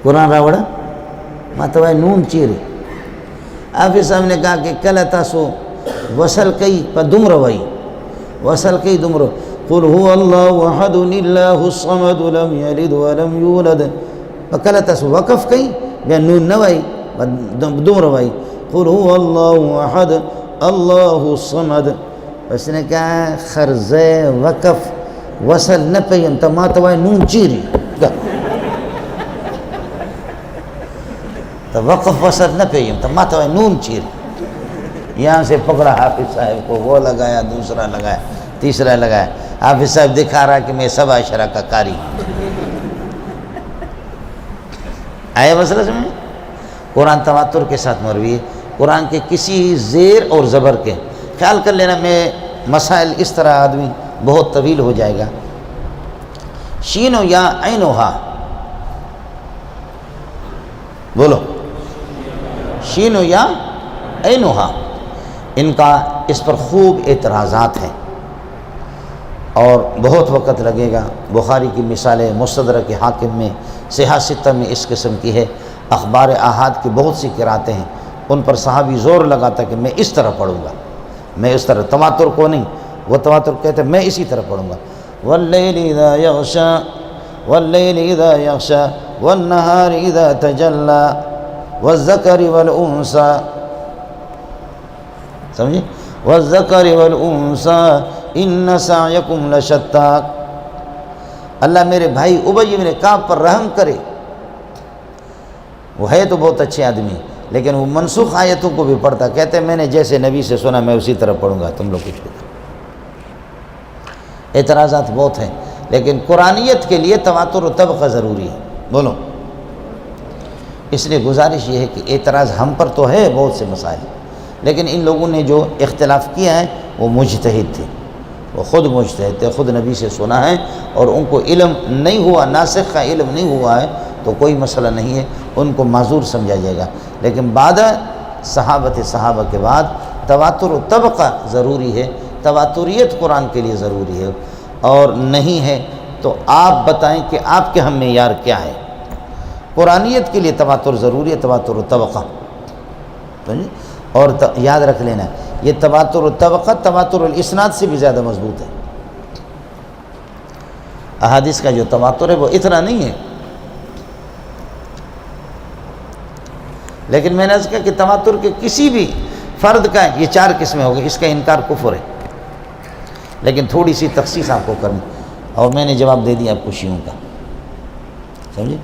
قرآن راوڑا ما توائدہ نون چیری. حافظ صاحب نے کہا کہ کل تاسو وصل کئی پا دم روائی، وصل کئی دم رو قل هو اللہ احد اللہ الصمد لم یلد ولم یولد، پا کل تاسو وقف کئی یا نون نوائی دم روائی قل هو اللہ احد اللہ الصمد. اس نے کہا خرز وقف وصل نہ پیم تا ما توائی نون چیری، تو وقف وصل نہ پیم تا ما توائی نون چیری. یہاں سے پکڑا حافظ صاحب کو، وہ لگایا، دوسرا لگایا، تیسرا لگایا. حافظ صاحب دکھا رہا کہ میں سب عشرہ کا قاری ہوں. آیا مسئلہ سمجھیں؟ قرآن تواتر کے ساتھ مروی ہے. قرآن کے کسی زیر اور زبر کے خیال کر لینا، میں مسائل اس طرح آدمی بہت طویل ہو جائے گا. شین و یا عین و ہا، بولو شین و یا عین و ہا، ان کا اس پر خوب اعتراضات ہیں اور بہت وقت لگے گا. بخاری کی مثالیں، مستدرک حاکم میں صحاح ستہ میں اس قسم کی ہے، اخبار احاد کی بہت سی قراتیں ہیں، ان پر صحابی زور لگاتا کہ میں اس طرح پڑھوں گا، میں اس طرح، تواتر کو نہیں، وہ تواتر کہتے ہیں میں اسی طرح پڑھوں گا، واللیل اذا یغشا واللیل اذا یغشا والنہار اذا تجلی والذکر والانثی، سمجھے، والذکر والانثی ان سعیکم لشتی۔ اللہ میرے بھائی ابی بن کعب پر رحم کرے، وہ ہے تو بہت اچھے آدمی، لیکن وہ منسوخ آیتوں کو بھی پڑھتا، کہتے ہیں میں نے جیسے نبی سے سنا میں اسی طرح پڑھوں گا، تم لوگ کچھ بھی۔ اعتراضات بہت ہیں، لیکن قرآنیت کے لیے تواتر و طبقہ ضروری ہے، بولو۔ اس لیے گزارش یہ ہے کہ اعتراض ہم پر تو ہے بہت سے مسائل، لیکن ان لوگوں نے جو اختلاف کیا ہے وہ مجتہد تھے، وہ خود مجتہد تھے، خود نبی سے سنا ہے، اور ان کو علم نہیں ہوا، ناسخ کا علم نہیں ہوا ہے تو کوئی مسئلہ نہیں ہے، ان کو معذور سمجھا جائے گا۔ لیکن بعد صحابہ کے بعد تواتر و طبقہ ضروری ہے، تواتریت قرآن کے لیے ضروری ہے، اور نہیں ہے تو آپ بتائیں کہ آپ کے ہم معیار کیا ہے۔ قرآنیت کے لیے تواتر ضروری ہے، تواتر و طبقہ، اور یاد رکھ لینا یہ تواتر و طبقہ تواتر الاسناد سے بھی زیادہ مضبوط ہے۔ احادیث کا جو تواتر ہے وہ اتنا نہیں ہے، لیکن میں نے عرض کیا کہ تواتر کے کسی بھی فرد کا یہ 4 قسمیں ہو گئی، اس کا انکار کفر ہے، لیکن تھوڑی سی تخصیص آپ کو کرنی، اور میں نے جواب دے دیا آپ کو شیعوں کا، سمجھے،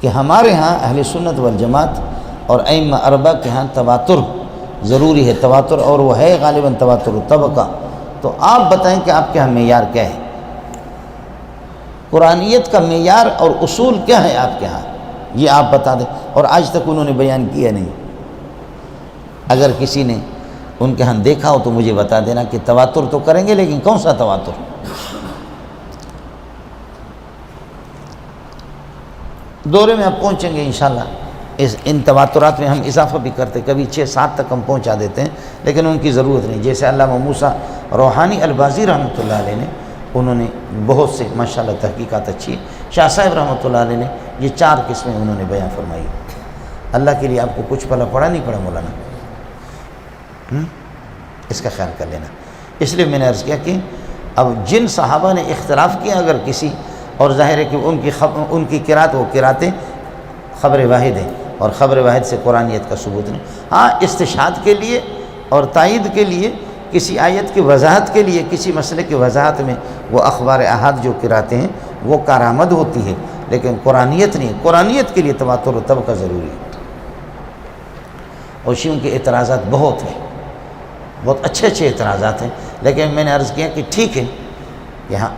کہ ہمارے ہاں اہل سنت والجماعت اور ائمہ اربعہ کے ہاں تواتر ضروری ہے، تواتر، اور وہ ہے غالباً تواتر طبقہ۔ تو آپ بتائیں کہ آپ کے ہاں معیار کیا ہے، قرآنیت کا معیار اور اصول کیا ہے آپ کے ہاں، یہ آپ بتا دیں، اور آج تک انہوں نے بیان کیا نہیں۔ اگر کسی نے ان کے ہاں دیکھا ہو تو مجھے بتا دینا کہ تواتر تو کریں گے لیکن کون سا تواتر۔ دورے میں آپ پہنچیں گے انشاءاللہ، ان تواترات میں ہم اضافہ بھی کرتے، کبھی 6-7 تک ہم پہنچا دیتے ہیں، لیکن ان کی ضرورت نہیں۔ جیسے علامہ موسیٰ روحانی البازی رحمۃ اللہ علیہ نے، انہوں نے بہت سے ماشاءاللہ تحقیقات اچھی، شاہ صاحب رحمۃ اللہ علیہ نے یہ 4 قسمیں انہوں نے بیان فرمائی۔ اللہ کے لیے آپ کو کچھ پلا پڑا نہیں پڑا مولانا، اس کا خیال کر لینا۔ اس لیے میں نے عرض کیا کہ اب جن صحابہ نے اختلاف کیا اگر کسی، اور ظاہر ہے کہ ان کی قرات وہ قراتیں خبر واحد ہیں، اور خبر واحد سے قرآنیت کا ثبوت نہیں۔ ہاں استشہاد کے لیے اور تائید کے لیے، کسی آیت کی وضاحت کے لیے، کسی مسئلے کی وضاحت میں وہ اخبار احاد جو قراتیں ہیں وہ کارآمد ہوتی ہے، لیکن قرآنیت نہیں۔ قرآنیت کے لیے تواتر و طبقہ ضروری ہے۔ اور شیعوں کے اعتراضات بہت ہیں، بہت اچھے اچھے اعتراضات ہیں، لیکن میں نے عرض کیا کہ ٹھیک ہے کہ ہاں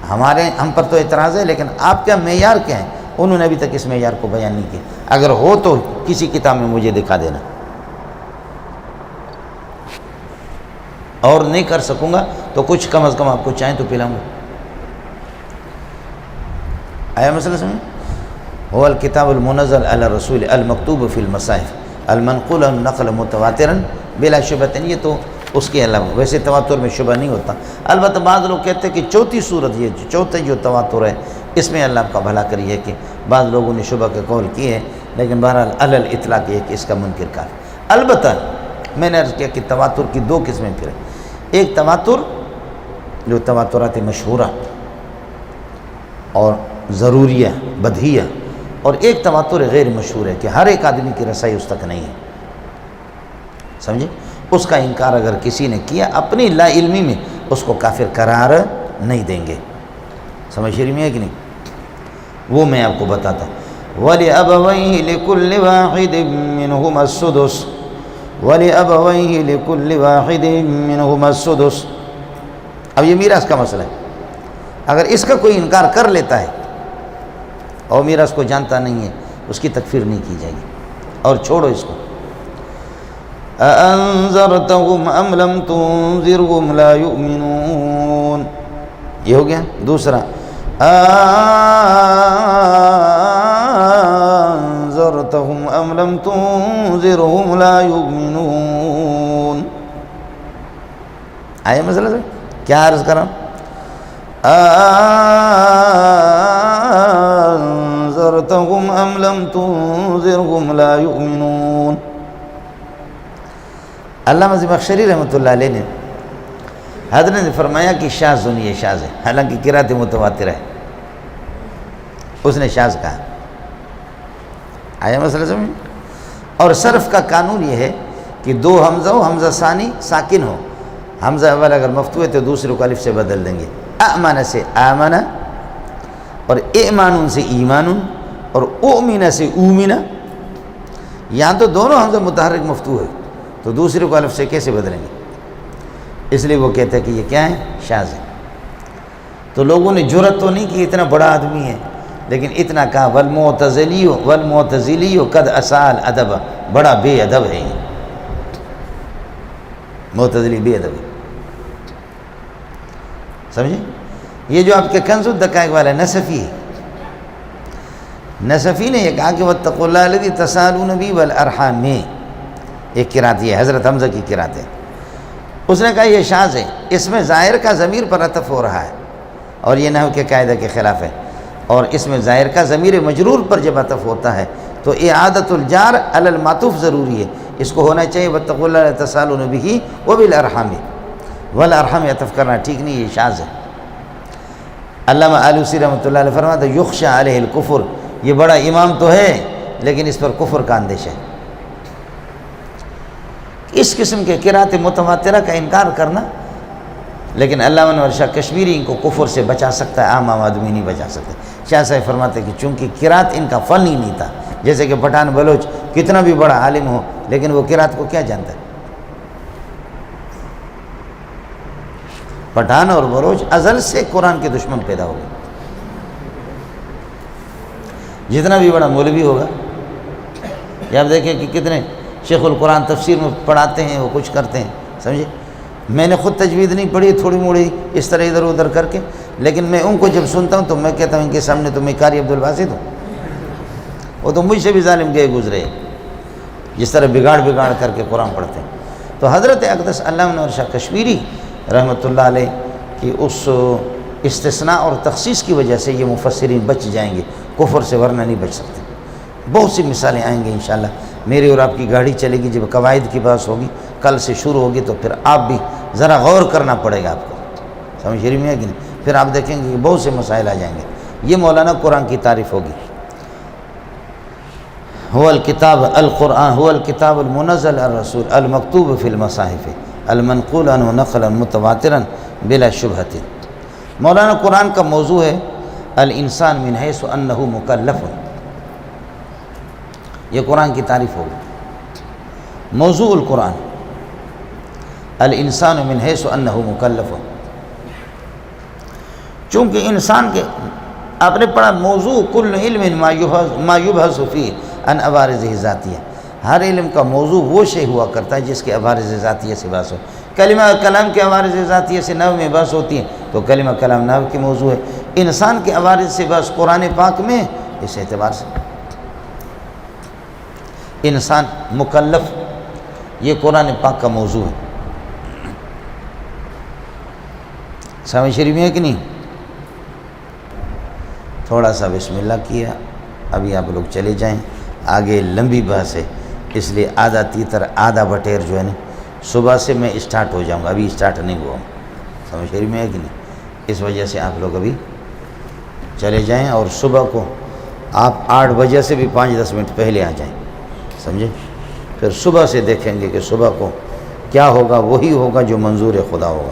ہم پر تو اعتراض ہے، لیکن آپ کا معیار کیا ہے؟ انہوں نے ابھی تک اس معیار کو بیان نہیں کیا، اگر ہو تو کسی کتاب میں مجھے دکھا دینا، اور نہیں کر سکوں گا تو کچھ کم از کم آپ کو چائیں تو پلاؤں گا۔ آیا مسئلہ سمجھ؟ هو الکتاب المنزل علی الرسول المکتوب فی المصاحف المنقول النقل متواترا بلا شبہ، یہ تو اس کے علاوہ ویسے تواتر میں شبہ نہیں ہوتا۔ البتہ بعض لوگ کہتے ہیں کہ چوتھی صورت، یہ چوتھے جو تواتر ہے اس میں اللہ کا بھلا کری ہے کہ بعض لوگوں نے شبہ کے قول کیے ہیں، لیکن بہرحال علی الاطلاق یہ کہ اس کا منکر کار۔ البتہ میں نے عرض کیا کہ تواتر کی 2 قسمیں پھر ہیں، ایک تواتر جو تواترات مشہورہ اور ضروریہ بدیہہ، اور ایک تواتر غیر مشہور ہے کہ ہر ایک آدمی کی رسائی اس تک نہیں ہے، سمجھے؟ اس کا انکار اگر کسی نے کیا اپنی لا علمی میں اس کو کافر قرار نہیں دیں گے، سمجھ شریف میں ہے کہ نہیں؟ وہ میں آپ کو بتاتا ہوں۔ وَلِأَبَوَيْهِ لِكُلِّ وَاحِدٍ مِّنْهُمَا السُّدُسُ وَلِأَبَوَيْهِ لِكُلِّ وَاحِدٍ مِّنْهُمَا السُّدُسُ۔ اب یہ میراث کا مسئلہ ہے، اگر اس کا کوئی انکار کر لیتا ہے اور میراث کو جانتا نہیں ہے، اس کی تکفیر نہیں کی جائے گی، اور چھوڑو اس کو۔ أَأَنذَرْتَهُمْ أَمْ لَمْ تُنذِرْهُمْ لَا يُؤْمِنُونَ، یہ ہو گیا۔ دوسرا أَأَنذَرْتَهُمْ أَمْ لَمْ تُنذِرْهُمْ لَا يُؤْمِنُونَ۔ آئے مسئلہ سے کیا عرض کر رہا ہوں؟ انذرتهم ام لم تنذرهم لا يؤمنون۔ علامہ زمخشری رحمۃ اللہ علیہ نے حضرت نے فرمایا کہ شاذ سنیے شاذ ہے، حالانکہ قرات متواتر ہے، اس نے شاذ کہا۔ آیا مسئلہ سمجھ؟ اور صرف کا قانون یہ ہے کہ دو حمزہ ہو، حمزہ ثانی ساکن ہو، حمزہ اول اگر مفتوح ہے تو دوسرے کو الف سے بدل دیں گے، اَمَنَ سے آمنہ، اور ایمان سے ایمان، اور اؤمن سے اومن۔ یہاں تو دونوں حمزہ متحرک مفتوح ہے تو دوسرے کو الف سے کیسے بدلیں گے؟ اس لیے وہ کہتے ہیں کہ یہ کیا ہے؟ شاذ ہے۔ تو لوگوں نے جرأت تو نہیں کی اتنا بڑا آدمی ہے، لیکن اتنا کہا والمعتزلی قد اساء الادب، بڑا بے ادب ہے یہ، معتزلی بے ادب ہے۔ سمجھے؟ یہ جو آپ کے کنز الدقائق والا نصفی ہے، نصفی نے یہ کہا کہ واتقوا اللہ الذی تساءلون بہ والارحام، ایک قرات یہ حضرت حمزہ کی قرات ہے، اس نے کہا یہ شاذ ہے، اس میں ظاہر کا ضمیر پر عطف ہو رہا ہے اور یہ نحو کے قاعدہ کے خلاف ہے، اور اس میں ظاہر کا ضمیر مجرور پر جب عطف ہوتا ہے تو اعادۃ الجار علی المعطوف ضروری ہے، اس کو ہونا چاہیے واتقوا اللہ الذی تساءلون بہ وبالارحام، والارحام عطف کرنا ٹھیک نہیں، یہ شاذ ہے۔ علامہ آلوسی رحمۃ اللہ علیہ فرماتا ہے یخشى علیہ الکفر، یہ بڑا امام تو ہے لیکن اس پر کفر کا اندیشہ ہے۔ اس قسم کے قرات متواترہ کا انکار کرنا، لیکن علامہ انور شاہ کشمیری ان کو کفر سے بچا سکتا ہے، عام آدمی نہیں بچا سکتا۔ شاہ صاحب فرماتے ہیں کہ چونکہ قرات ان کا فن ہی نہیں تھا، جیسے کہ پٹھان بلوچ کتنا بھی بڑا عالم ہو لیکن وہ قرات کو کیا جانتا ہے؟ پٹھان اور بلوچ ازل سے قرآن کے دشمن پیدا ہو گئے، جتنا بھی بڑا مولوی ہوگا، یہ آپ دیکھیں کہ کتنے شیخ القرآن تفسیر میں پڑھاتے ہیں، وہ کچھ کرتے ہیں، سمجھے؟ میں نے خود تجوید نہیں پڑھی، تھوڑی موڑی اس طرح ادھر ادھر کر کے، لیکن میں ان کو جب سنتا ہوں تو میں کہتا ہوں ان کے سامنے تو میں قاری عبدالباسط ہوں، وہ تو مجھ سے بھی ظالم گئے گزرے، جس طرح بگاڑ کر کے قرآن پڑھتے ہیں۔ تو حضرت اقدس علامہ انور شاہ کشمیری رحمۃ اللہ علیہ کی اس استثناء اور تخصیص کی وجہ سے یہ مفسرین بچ جائیں گے، کفر سے ورنہ نہیں بچ سکتے۔ بہت سی مثالیں آئیں گی انشاءاللہ، میری اور آپ کی گاڑی چلے گی، جب قواعد کی بات ہوگی کل سے شروع ہوگی تو پھر آپ بھی ذرا غور کرنا پڑے گا آپ کو، سمجھ رہی میں ہے کہ نہیں؟ پھر آپ دیکھیں گے کہ بہت سے مسائل آ جائیں گے۔ یہ مولانا قرآن کی تعریف ہوگی، هو الکتاب القرآن هو الکتاب المنزل الرسول المکتوب فی المصاحف المنقول عنہ نقلا متواترا بلا شبہۃ۔ مولانا قرآن کا موضوع ہے الانسان من حیث انہ مکلف، یہ قرآن کی تعریف ہوگی۔ موضوع القرآن الانسان من حیث انہ مکلف، چونکہ انسان کے آپ نے پڑھا موضوع کل علم ما یبحث فیہ عن عوارض ذاتیہ، ہر علم کا موضوع وہ شے ہوا کرتا ہے جس کے عوارض ذاتیہ سے بحث ہو۔ کلمہ کلام کے عوارض ذاتیہ سے نحو میں بحث ہوتی ہے تو کلمہ کلام نحو کی موضوع ہے۔ انسان کے عوارض سے بحث قرآن پاک میں اس اعتبار سے انسان مکلف، یہ قرآن پاک کا موضوع ہے۔ سامع شریف میں ہے کہ نہیں؟ تھوڑا سا بسم اللہ کیا، ابھی آپ لوگ چلے جائیں، آگے لمبی بحث ہے، اس لیے آدھا تیتر آدھا بٹیر جو ہے نا صبح سے میں اسٹارٹ ہو جاؤں گا، ابھی اسٹارٹ نہیں ہوا ہوں، سمجھ شریف میں ہے کہ نہیں؟ اس وجہ سے آپ لوگ ابھی چلے جائیں، اور صبح کو آپ 8 بجے سے بھی 5-10 منٹ پہلے آ جائیں، سمجھے؟ پھر صبح سے دیکھیں گے کہ صبح کو کیا ہوگا، وہی ہوگا جو منظور خدا ہوگا۔